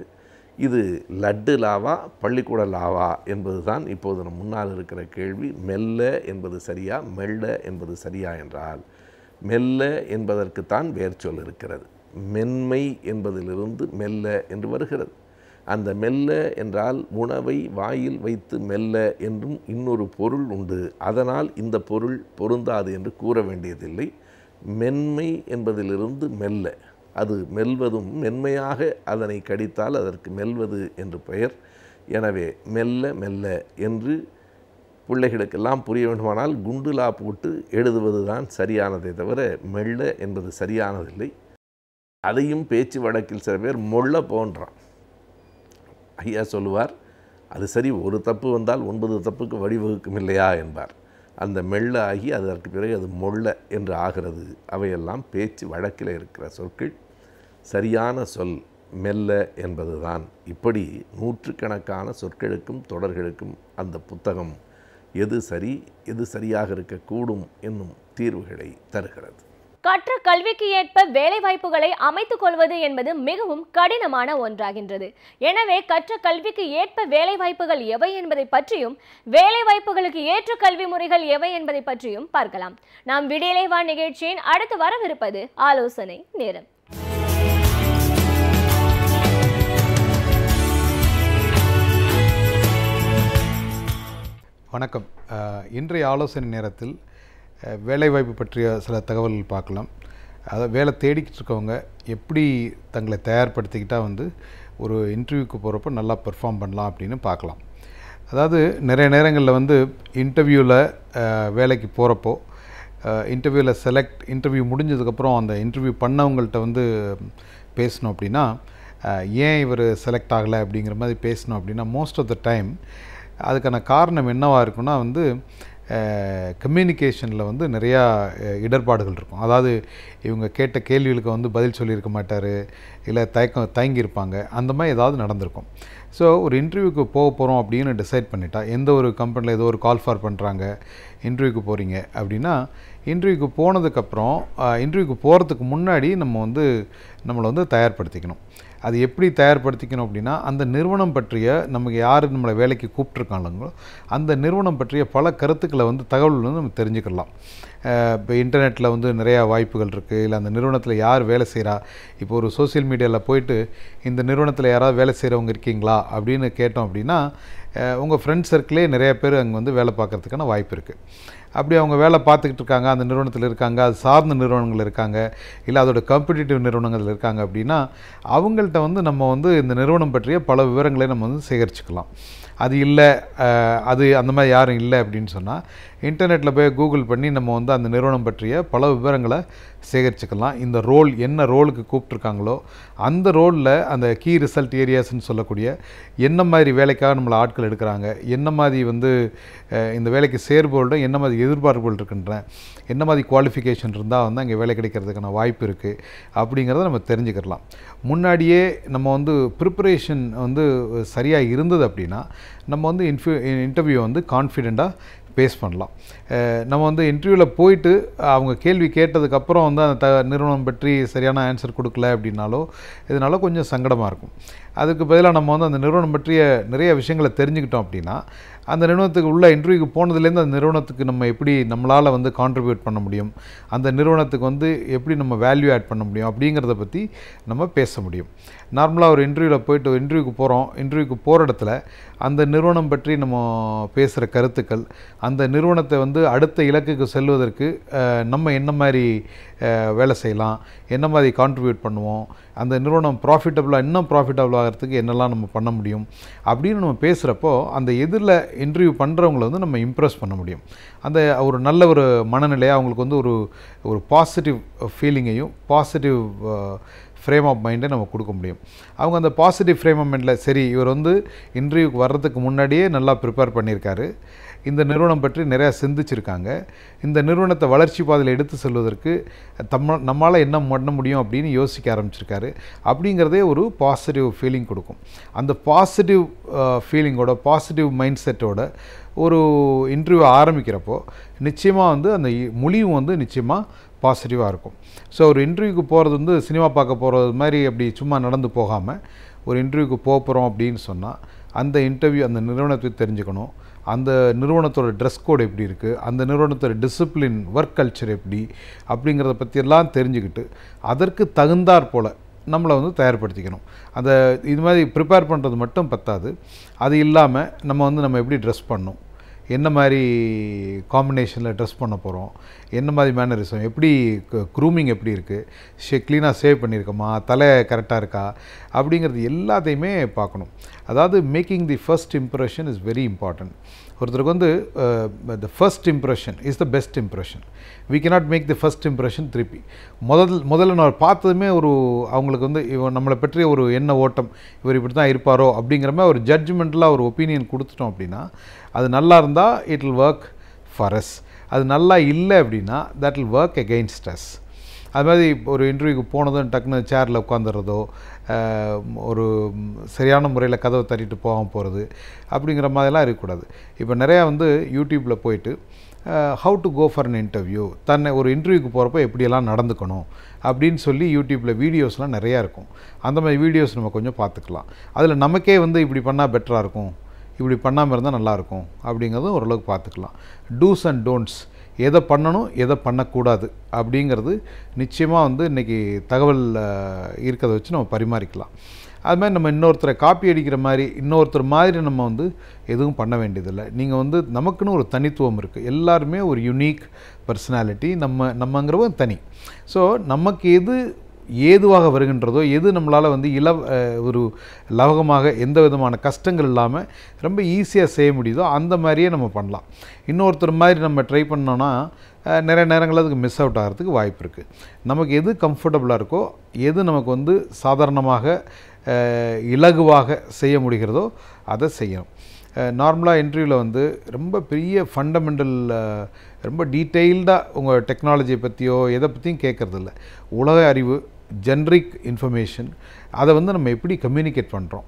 இது லட்டு லாவா பள்ளிக்கூட லாவா என்பது தான் இப்போது நம் முன்னால் இருக்கிற கேள்வி. மெல்ல என்பது சரியா, மெல்ல என்பது சரியா என்றால் மெல்ல என்பதற்குத்தான் வேர்ச்சொல் இருக்கிறது. மென்மை என்பதிலிருந்து மெல்ல என்று வருகிறது. அந்த மெல்ல என்றால் உணவை வாயில் வைத்து மெல்ல என்றும் இன்னொரு பொருள் உண்டு. அதனால் இந்த பொருள் பொருந்தாது என்று கூற வேண்டியதில்லை. மென்மை என்பதிலிருந்து மெல்ல, அது மெல்வதும் மென்மையாக அதனை கடித்தால் அதற்கு மெல்வது என்று பெயர். எனவே மெல்ல மெல்ல என்று பிள்ளைகளுக்கெல்லாம் புரிய வேண்டுமானால் குண்டுலா போட்டு எழுதுவது தான் சரியானதை தவிர மெல்ல என்பது சரியானதில்லை. அதையும் பேச்சு வழக்கில் சில பேர் மொள்ள போன்றான். ஐயா சொல்லுவார், அது சரி, ஒரு தப்பு வந்தால் 9 தப்புக்கு வழிவகுக்கும் இல்லையா என்பார். அந்த மெல்ல ஆகி அதற்கு பிறகு அது மொள்ள என்று ஆகிறது. அவையெல்லாம் பேச்சு வழக்கில் இருக்கிற சொற்கள். சரியான சொல் மெல்ல என்பதுதான். இப்படி நூற்றுக்கணக்கான சொற்களுக்கும் தொடர்களுக்கும் அந்த புத்தகம் எது சரி, எது சரியாக இருக்கக்கூடும் என்னும் தீர்வுகளை தருகிறது. கற்ற கல்விக்கு ஏற்ப வேலை வாய்ப்புகளை அமைத்துக் கொள்வது என்பது மிகவும் கடினமான ஒன்றாகின்றது. எனவே கற்ற கல்விக்கு ஏற்ப வேலை வாய்ப்புகள் எவை என்பதை பற்றியும், வேலை வாய்ப்புகளுக்கு ஏற்ற கல்வி முறைகள் எவை என்பதை பற்றியும் பார்க்கலாம். நாம் விடியலை வா நிகழ்ச்சியின் அடுத்து வரவிருப்பது ஆலோசனை நேரம். வணக்கம். இன்றைய ஆலோசனை நேரத்தில் வேலைவாய்ப்பு பற்றிய சில தகவல்கள் பார்க்கலாம். அதாவது வேலை தேடிக்கிட்டு இருக்கவங்க எப்படி தங்களை தயார்படுத்திக்கிட்டால் ஒரு இன்டர்வியூக்கு போகிறப்போ நல்லா பெர்ஃபார்ம் பண்ணலாம் அப்படின்னு பார்க்கலாம். அதாவது நிறைய நேரங்களில் இன்டர்வியூவில் வேலைக்கு போகிறப்போ இன்டர்வியூவில் இன்டர்வியூ முடிஞ்சதுக்கப்புறம் அந்த இன்டர்வியூ பண்ணவங்கள்ட்ட பேசணும் அப்படின்னா, ஏன் இவர் செலக்ட் ஆகலை அப்படிங்கிற மாதிரி பேசணும் அப்படின்னா, மோஸ்ட் ஆஃப் த டைம் அதுக்கான காரணம் என்னவாக இருக்குன்னா கம்யூனிகேஷனில் நிறையா இடர்பாடுகள் இருக்கும். அதாவது இவங்க கேட்ட கேள்விகளுக்கு பதில் சொல்லியிருக்க மாட்டார், இல்லை தயங்கியிருப்பாங்க, அந்த மாதிரி ஏதாவது நடந்திருக்கும். ஸோ ஒரு இன்டர்வியூக்கு போக போகிறோம் அப்படின்னு டிசைட் பண்ணிட்டா, எந்த ஒரு கம்பெனியில் ஏதோ ஒரு கால் ஃபார் பண்ணுறாங்க, இன்டர்வியூக்கு போகிறீங்க அப்படின்னா, இன்டர்வியூக்கு போனதுக்கப்புறம் இன்டர்வியூக்கு போகிறதுக்கு முன்னாடி நம்மளை தயார்படுத்திக்கணும். அது எப்படி தயார்படுத்திக்கணும் அப்படின்னா, அந்த நிறுவனம் பற்றிய நமக்கு யார் நம்மளை வேலைக்கு கூப்பிட்ருக்காங்களோ அந்த நிறுவனம் பற்றிய பல கருத்துக்களை தகவல் நம்ம தெரிஞ்சுக்கலாம். இப்போ இன்டர்நெட்டில் நிறையா வாய்ப்புகள் இருக்குது. இல்லை அந்த நிறுவனத்தில் யார் வேலை செய்கிறா, இப்போ ஒரு சோசியல் மீடியாவில் போயிட்டு இந்த நிறுவனத்தில் யாராவது வேலை செய்கிறவங்க இருக்கீங்களா அப்படின்னு கேட்டோம் அப்படின்னா, உங்கள் ஃப்ரெண்ட்ஸ் சர்க்கிளே நிறைய பேர் அங்கே வேலை பார்க்குறதுக்கான வாய்ப்பு இருக்குது. அப்படி அவங்க வேலை பார்த்துக்கிட்டு இருக்காங்க, அந்த நிறுவனத்தில் இருக்காங்க, அது சார்ந்த நிறுவனங்கள் இருக்காங்க, இல்லை அதோட காம்படிட்டிவ் நிறுவனங்கள் இருக்காங்க அப்படின்னா, அவங்கள்ட்ட நம்ம இந்த நிறுவனம் பற்றிய பல விவரங்களை நம்ம சேகரிச்சுக்கலாம். அது இல்லை, அது அந்த மாதிரி யாரும் இல்லை அப்படின்னு சொன்னால், இன்டர்நெட்டில் போய் கூகுள் பண்ணி நம்ம அந்த நிறுவனம் பற்றிய பல விவரங்களை சேகரிச்சுக்கலாம். இந்த ரோல் என்ன ரோலுக்கு கூப்பிட்ருக்காங்களோ அந்த ரோலில் அந்த கீ ரிசல்ட் ஏரியாஸ்ன்னு சொல்லக்கூடிய என்ன மாதிரி வேலைக்காக நம்மளை ஆட்கள் எடுக்கிறாங்க, என்ன மாதிரி வந்து இந்த வேலைக்கு சேர்போல்ட என்ன மாதிரி எதிர்பார்ப்புகள் இருக்கின்றன, என்ன மாதிரி குவாலிஃபிகேஷன் இருந்தால் வந்து அங்கே வேலை கிடைக்கிறதுக்கான வாய்ப்பு இருக்குது அப்படிங்கிறத நம்ம தெரிஞ்சுக்கலாம். முன்னாடியே நம்ம வந்து ப்ரிப்பரேஷன் வந்து சரியாக இருந்தது அப்படின்னா நம்ம வந்து இன்டர்வியூ வந்து கான்ஃபிடெண்ட்டாக பேஸ் பண்ணலாம். நம்ம வந்து இன்டர்வியூவில் போயிட்டு அவங்க கேள்வி கேட்டதுக்கப்புறம் வந்து அந்த நிறுவனம் பற்றி சரியான ஆன்சர் கொடுக்கல அப்படின்னாலோ இதனால கொஞ்சம் சங்கடமாக இருக்கும். அதுக்கு பதிலாக நம்ம வந்து அந்த நிறுவனம் பற்றிய நிறைய விஷயங்களை தெரிஞ்சுக்கிட்டோம் அப்படின்னா அந்த நிறுவனத்துக்கு உள்ள இன்டர்வியூக்கு போனதுலேருந்து அந்த நிறுவனத்துக்கு நம்ம எப்படி நம்மளால் வந்து கான்ட்ரிபியூட் பண்ண முடியும், அந்த நிறுவனத்துக்கு வந்து எப்படி நம்ம வேல்யூ ஆட் பண்ண முடியும் அப்படிங்கிறத பற்றி நம்ம பேச முடியும். நார்மலாக ஒரு இன்டர்வியூவில் போயிட்டு இன்டர்வியூக்கு போகிறோம், இன்டர்வியூக்கு போகிற இடத்துல அந்த நிறுவனம் பற்றி நம்ம பேசுகிற கருத்துக்கள், அந்த நிறுவனத்தை வந்து அடுத்த இலக்குக்கு செல்வதற்கு நம்ம என்ன மாதிரி வேலை செய்யலாம், என்ன மாதிரி கான்ட்ரிபியூட் பண்ணுவோம், அந்த நிறுவனம் இன்னும் ப்ராஃபிட்டபுள் ஆகிறதுக்கு என்னெல்லாம் நம்ம பண்ண முடியும் அப்படின்னு நம்ம பேசுகிறப்போ அந்த எதிரில் இன்டர்வியூ பண்ணுறவங்கள வந்து நம்ம இம்ப்ரெஸ் பண்ண முடியும். அந்த ஒரு நல்ல ஒரு மனநிலையை அவங்களுக்கு வந்து ஒரு பாசிட்டிவ் ஃபீலிங்கையும் பாசிட்டிவ் ஃப்ரேம் ஆஃப் மைண்டை நம்ம கொடுக்க முடியும். அவங்க அந்த பாசிட்டிவ் ஃப்ரேம் ஆஃப் மைண்டில் சரி இவர் வந்து இன்டர்வியூக்கு வர்றதுக்கு முன்னாடியே நல்லா ப்ரிப்பேர் பண்ணியிருக்காரு, இந்த நிறுவனம் பற்றி நிறையா சிந்திச்சிருக்காங்க, இந்த நிறுவனத்தை வளர்ச்சி பாதையில் எடுத்து செல்வதற்கு நம்மளால் என்ன பண்ண முடியும் அப்படின்னு யோசிக்க ஆரம்பிச்சிருக்காரு அப்படிங்கிறதே ஒரு பாசிட்டிவ் ஃபீலிங் கொடுக்கும். அந்த பாசிட்டிவ் ஃபீலிங்கோட பாசிட்டிவ் மைண்ட் செட்டோட ஒரு இன்டர்வியூ ஆரம்பிக்கிறப்போ நிச்சயமாக வந்து அந்த மொழியும் வந்து நிச்சயமாக பாசிட்டிவாக இருக்கும். ஸோ ஒரு இன்டர்வியூக்கு போகிறது வந்து சினிமா பார்க்க போகிறது மாதிரி அப்படி சும்மா நடந்து போகாமல் ஒரு இன்டர்வியூக்கு போகிறோம் அப்படின்னு சொன்னால் அந்த இன்டர்வியூ அந்த நிறுவனத்தை தெரிஞ்சுக்கணும், அந்த நிறுவனத்தோட ட்ரெஸ் கோட் எப்படி இருக்குது, அந்த நிறுவனத்தோட டிசிப்ளின் ஒர்க் கல்ச்சர் எப்படி அப்படிங்கிறத பற்றியெல்லாம் தெரிஞ்சுக்கிட்டு அதற்கு தகுந்தாற் போல் நம்மளை வந்து தயார்படுத்திக்கணும். அந்த இது மாதிரி ப்ரிப்பேர் பண்ணுறது மட்டும் பத்தாது, அது இல்லாமல் நம்ம எப்படி ட்ரெஸ் பண்ணணும், என்ன மாதிரி காம்பினேஷனில் ட்ரெஸ் பண்ண போகிறோம், என்ன மாதிரி மேனரிசம், எப்படி க்ரூமிங் எப்படி இருக்குது, க்ளீனாக சேவ் பண்ணியிருக்கோமா, தலை கரெக்டாக இருக்கா அப்படிங்கிறது எல்லாத்தையுமே பார்க்கணும். அதாவது making the first impression is very important. ஒருத்தருக்கு வந்து the first impression is the best impression. We cannot make the first impression திருப்பி முதல்ல நான் பார்த்ததுமே அவங்களுக்கு வந்து நம்மளை பற்றிய ஒரு எண்ண ஓட்டம், இவர் இப்படி தான் இருப்பாரோ அப்படிங்கிற மாதிரி ஒரு ஜட்ஜ்மெண்ட்டில் ஒரு ஒப்பீனியன் கொடுத்துட்டோம் அப்படின்னா அது நல்லா இருந்தால் it will work for us, அது நல்லா இல்லை அப்படின்னா that will work against us. அது மாதிரி ஒரு இன்டர்வியூக்கு போனதும் டக்குன்னு சேரில் உட்காந்துறதோ ஒரு சரியான முறையில் கதவை தட்டிட்டு போகாமல் போகிறது அப்படிங்கிற மாதிரிலாம் இருக்கக்கூடாது. இப்போ நிறையா வந்து யூடியூப்பில் போயிட்டு how to go for an interview, தன்னை ஒரு இன்டர்வியூக்கு போகிறப்போ எப்படியெல்லாம் நடந்துக்கணும் அப்படின்னு சொல்லி யூடியூப்பில் வீடியோஸ்லாம் நிறையா இருக்கும். அந்த மாதிரி வீடியோஸ் நம்ம கொஞ்சம் பார்த்துக்கலாம். அதில் நமக்கே வந்து இப்படி பண்ணால் பெட்டராக இருக்கும், இப்படி பண்ணாமல் இருந்தால் நல்லாயிருக்கும் அப்படிங்கிறதும் ஓரளவுக்கு பார்த்துக்கலாம். டூஸ் அண்ட் டோன்ட்ஸ், எதை பண்ணணும் எதை பண்ணக்கூடாது அப்படிங்கிறது நிச்சயமாக வந்து இன்றைக்கி தகவல் இருக்கிறத வச்சு நம்ம பரிமாறிக்கலாம். அது மாதிரி நம்ம இன்னொருத்தரை காப்பி அடிக்கிற மாதிரி இன்னொருத்தர் மாதிரி நம்ம வந்து எதுவும் பண்ண வேண்டியதில்லை. நீங்கள் வந்து நமக்குன்னு ஒரு தனித்துவம் இருக்குது, எல்லாருமே ஒரு யூனிக் பர்சனாலிட்டி, நம்மங்கிறவங்க தனி. ஸோ நமக்கு எது ஏதுவாக வருகின்றதோ, எது நம்மளால் வந்து ஒரு லவகமாக எந்த விதமான கஷ்டங்கள் இல்லாமல் ரொம்ப ஈஸியாக செய்ய முடியுதோ அந்த மாதிரியே நம்ம பண்ணலாம். இன்னொருத்தர் மாதிரி நம்ம ட்ரை பண்ணோன்னா நிறைய நேரங்கள் அதுக்கு மிஸ் அவுட் ஆகிறதுக்கு வாய்ப்பு இருக்குது. நமக்கு எது கம்ஃபர்டபுளாக இருக்கோ, எது நமக்கு வந்து சாதாரணமாக இலகுவாக செய்ய முடிகிறதோ அதை செய்யணும். நார்மலாக இன்டர்வியூவில் வந்து ரொம்ப பெரிய ஃபண்டமெண்டல் ரொம்ப டீட்டெயில்டாக உங்கள் டெக்னாலஜியை பற்றியோ எதை பற்றியும் கேட்குறதில்ல. உலக அறிவு, ஜென்ரிக் இன்ஃபர்மேஷன், அதை வந்து நம்ம எப்படி கம்யூனிகேட் பண்ணுறோம்,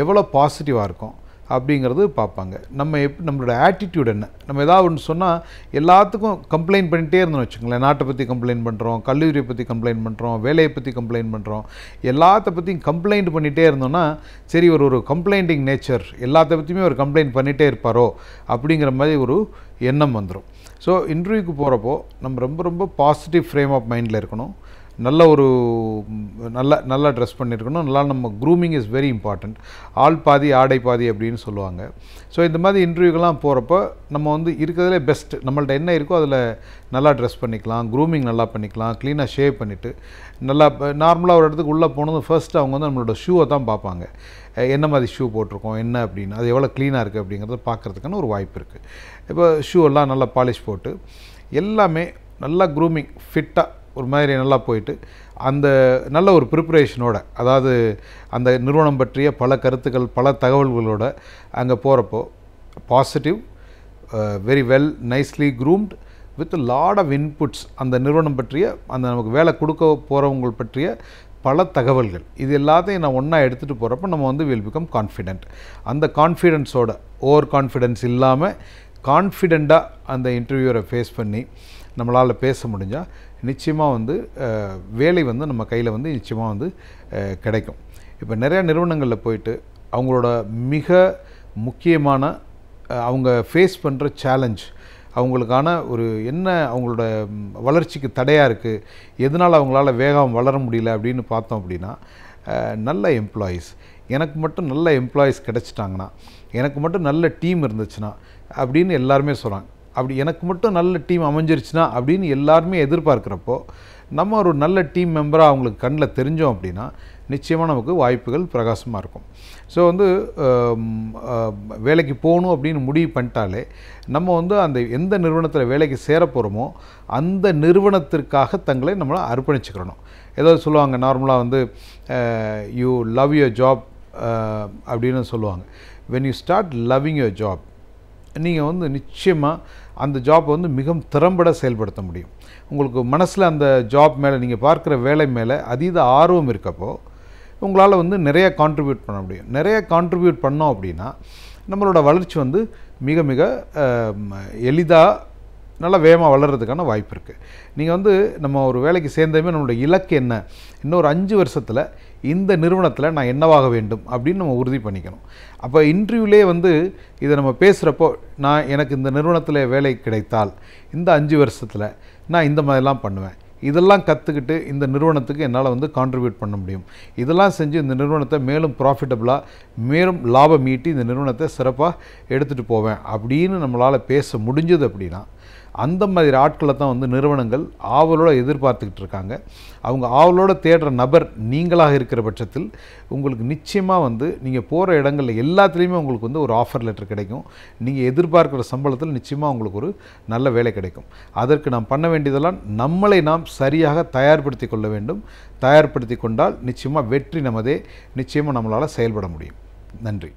எவ்வளோ பாசிட்டிவாக இருக்கும் அப்படிங்கிறது பார்ப்பாங்க. நம்மளோட ஆட்டிடியூட் என்ன. நம்ம ஏதாவது ஒன்று சொன்னால் எல்லாத்துக்கும் கம்ப்ளைண்ட் பண்ணிகிட்டே இருந்தோம்னு வச்சுக்கோங்களேன். நாட்டை பற்றி கம்ப்ளைண்ட் பண்ணுறோம், கல்லூரியை பற்றி கம்ப்ளைண்ட் பண்ணுறோம், வேலையை பற்றி கம்ப்ளைண்ட் பண்ணுறோம், எல்லாத்த பற்றியும் கம்ப்ளைண்ட் பண்ணிகிட்டே இருந்தோம்னா சரி ஒரு கம்ப்ளைண்டிங் நேச்சர், எல்லாத்த பற்றியுமே ஒரு கம்ப்ளைண்ட் பண்ணிகிட்டே இருப்பாரோ அப்படிங்கிற மாதிரி ஒரு எண்ணம் வந்துடும். ஸோ இன்டர்வியூக்கு போகிறப்போ நம்ம ரொம்ப ரொம்ப பாசிட்டிவ் ஃப்ரேம் ஆஃப் மைண்டில் இருக்கணும். நல்லா ட்ரெஸ் பண்ணியிருக்கணும். நம்ம க்ரூமிங் இஸ் வெரி இம்பார்ட்டண்ட். ஆள் பாதி ஆடை பாதி அப்படின்னு சொல்லுவாங்க. ஸோ இந்த மாதிரி இன்டர்வியூக்கெல்லாம் போகிறப்போ நம்ம வந்து இருக்கிறதுலே பெஸ்ட், நம்மள்ட்ட என்ன இருக்கோ அதில் நல்லா ட்ரெஸ் பண்ணிக்கலாம், க்ரூமிங் நல்லா பண்ணிக்கலாம், க்ளீனாக ஷேவ் பண்ணிவிட்டு நல்லா நார்மலாக ஒரு இடத்துக்கு உள்ளே போனதும் ஃபர்ஸ்ட்டு அவங்க வந்து நம்மளோட ஷூவை தான் பார்ப்பாங்க. என்ன மாதிரி ஷூ போட்டிருக்கோம் என்ன அப்படின்னு, அது எவ்வளோ க்ளீனாக இருக்குது அப்படிங்கிறத பார்க்குறதுக்கான ஒரு வாய்ப்பு இருக்குது. இப்போ ஷூ எல்லாம் நல்லா பாலிஷ் போட்டு எல்லாமே நல்லா க்ரூமிங் ஃபிட்டாக ஒரு மாதிரி நல்லா போயிட்டு அந்த நல்ல ஒரு ப்ரிப்பரேஷனோட, அதாவது அந்த நிறுவனம் பற்றிய பல கருத்துக்கள் பல தகவல்களோட அங்கே போகிறப்போ positive, very well nicely groomed with lot of inputs, அந்த நிறுவனம் பற்றிய அந்த நமக்கு வேலை கொடுக்க போகிறவங்க பற்றிய பல தகவல்கள், இது எல்லாத்தையும் நான் ஒன்றா எடுத்துகிட்டு போகிறப்ப நம்ம வந்து வில் பிகம் கான்ஃபிடென்ட். அந்த கான்ஃபிடென்ஸோட ஓவர் கான்ஃபிடென்ஸ் இல்லாமல் கான்ஃபிடெண்ட்டாக அந்த இன்டர்வியூரை ஃபேஸ் பண்ணி நம்மளால் பேச முடிஞ்சால் நிச்சயமாக வந்து வேலை வந்து நம்ம கையில் வந்து நிச்சயமாக வந்து கிடைக்கும். இப்போ நிறையா நிறுவனங்களில் போயிட்டு அவங்களோட மிக முக்கியமான அவங்க ஃபேஸ் பண்ணுற சேலஞ்ச், அவங்களுக்கான ஒரு என்ன அவங்களோட வளர்ச்சிக்கு தடையாக இருக்குது, எதனால் அவங்களால வேகம் வளர முடியல அப்படின்னு பார்த்தோம் அப்படின்னா, நல்ல எம்ப்ளாயீஸ், எனக்கு மட்டும் நல்ல எம்ப்ளாயீஸ் கிடச்சிட்டாங்கன்னா, எனக்கு மட்டும் நல்ல டீம் இருந்துச்சுன்னா அப்படின்னு எல்லாருமே சொல்கிறாங்க. அப்படி எனக்கு மட்டும் நல்ல டீம் அமைஞ்சிருச்சுன்னா அப்படின்னு எல்லாருமே எதிர்பார்க்குறப்போ நம்ம ஒரு நல்ல டீம் மெம்பராக அவங்களுக்கு கண்ணில் தெரிஞ்சோம் அப்படின்னா நிச்சயமாக நமக்கு வாய்ப்புகள் பிரகாசமாக இருக்கும். ஸோ வந்து வேலைக்கு போகணும் அப்படின்னு முடிவு பண்ணிட்டாலே நம்ம வந்து அந்த எந்த நிறுவனத்தில் வேலைக்கு சேர போகிறோமோ அந்த நிறுவனத்திற்காக தங்களை நம்மளை அர்ப்பணிச்சுக்கிறணும். ஏதாவது சொல்லுவாங்க நார்மலாக வந்து யூ லவ் யுவர் ஜாப் அப்படின்னு சொல்லுவாங்க. When you start loving your job, நீங்கள் வந்து நிச்சயமாக அந்த ஜாப்பை வந்து மிகவும் திறம்பட செயல்படுத்த முடியும். உங்களுக்கு மனசில் அந்த ஜாப் மேலே நீங்கள் பார்க்குற வேலை மேலே அதீத ஆர்வம் இருக்கப்போ உங்களால் வந்து நிறைய கான்ட்ரிபியூட் பண்ண முடியும். நிறைய கான்ட்ரிபியூட் பண்ணோம் அப்படின்னா நம்மளோட வளர்ச்சி வந்து மிக மிக எளிதாக நல்லா வேகமாக வளர்கிறதுக்கான வாய்ப்பு இருக்குது. நீங்கள் வந்து நம்ம ஒரு வேலைக்கு சேர்ந்ததுமே நம்மளோட இலக்கு என்ன, இன்னொரு 5 வருஷத்தில் இந்த நிறுவனத்தில் நான் என்னவாக வேண்டும் அப்படின்னு நம்ம உறுதி பண்ணிக்கணும். அப்போ இன்டர்வியூலே வந்து இதை நம்ம பேசுகிறப்போ எனக்கு இந்த நிறுவனத்தில் வேலை கிடைத்தால் இந்த 5 வருஷத்தில் நான் இந்த மாதிரிலாம் பண்ணுவேன், இதெல்லாம் கற்றுக்கிட்டு இந்த நிறுவனத்துக்கு என்னால் வந்து கான்ட்ரிபியூட் பண்ண முடியும், இதெல்லாம் செஞ்சு இந்த நிறுவனத்தை மேலும் ப்ராஃபிட்டபுளாக மேலும் லாபம் ஈட்டி இந்த நிறுவனத்தை சிறப்பாக எடுத்துகிட்டு போவேன் அப்படின்னு நம்மளால் பேச முடிஞ்சது அப்படின்னா அந்த மாதிரி ஆட்களை தான் வந்து நிறுவனங்கள் ஆவலோடு எதிர்பார்த்துக்கிட்டு இருக்காங்க. அவங்க ஆவலோடு தேடுற நபர் நீங்களாக இருக்கிற பட்சத்தில் உங்களுக்கு நிச்சயமாக வந்து நீங்கள் போகிற இடங்களில் எல்லாத்துலேயுமே உங்களுக்கு வந்து ஒரு ஆஃபர் லெட்டர் கிடைக்கும். நீங்கள் எதிர்பார்க்குற சம்பளத்தில் நிச்சயமாக உங்களுக்கு ஒரு நல்ல வேலை கிடைக்கும். அதற்கு நாம் பண்ண வேண்டியதெல்லாம் நம்மளை நாம் சரியாக தயார்படுத்தி கொள்ள வேண்டும். தயார்படுத்தி கொண்டால் நிச்சயமாக வெற்றி நமதே, நிச்சயமாக நம்மளால் செயல்பட முடியும். நன்றி.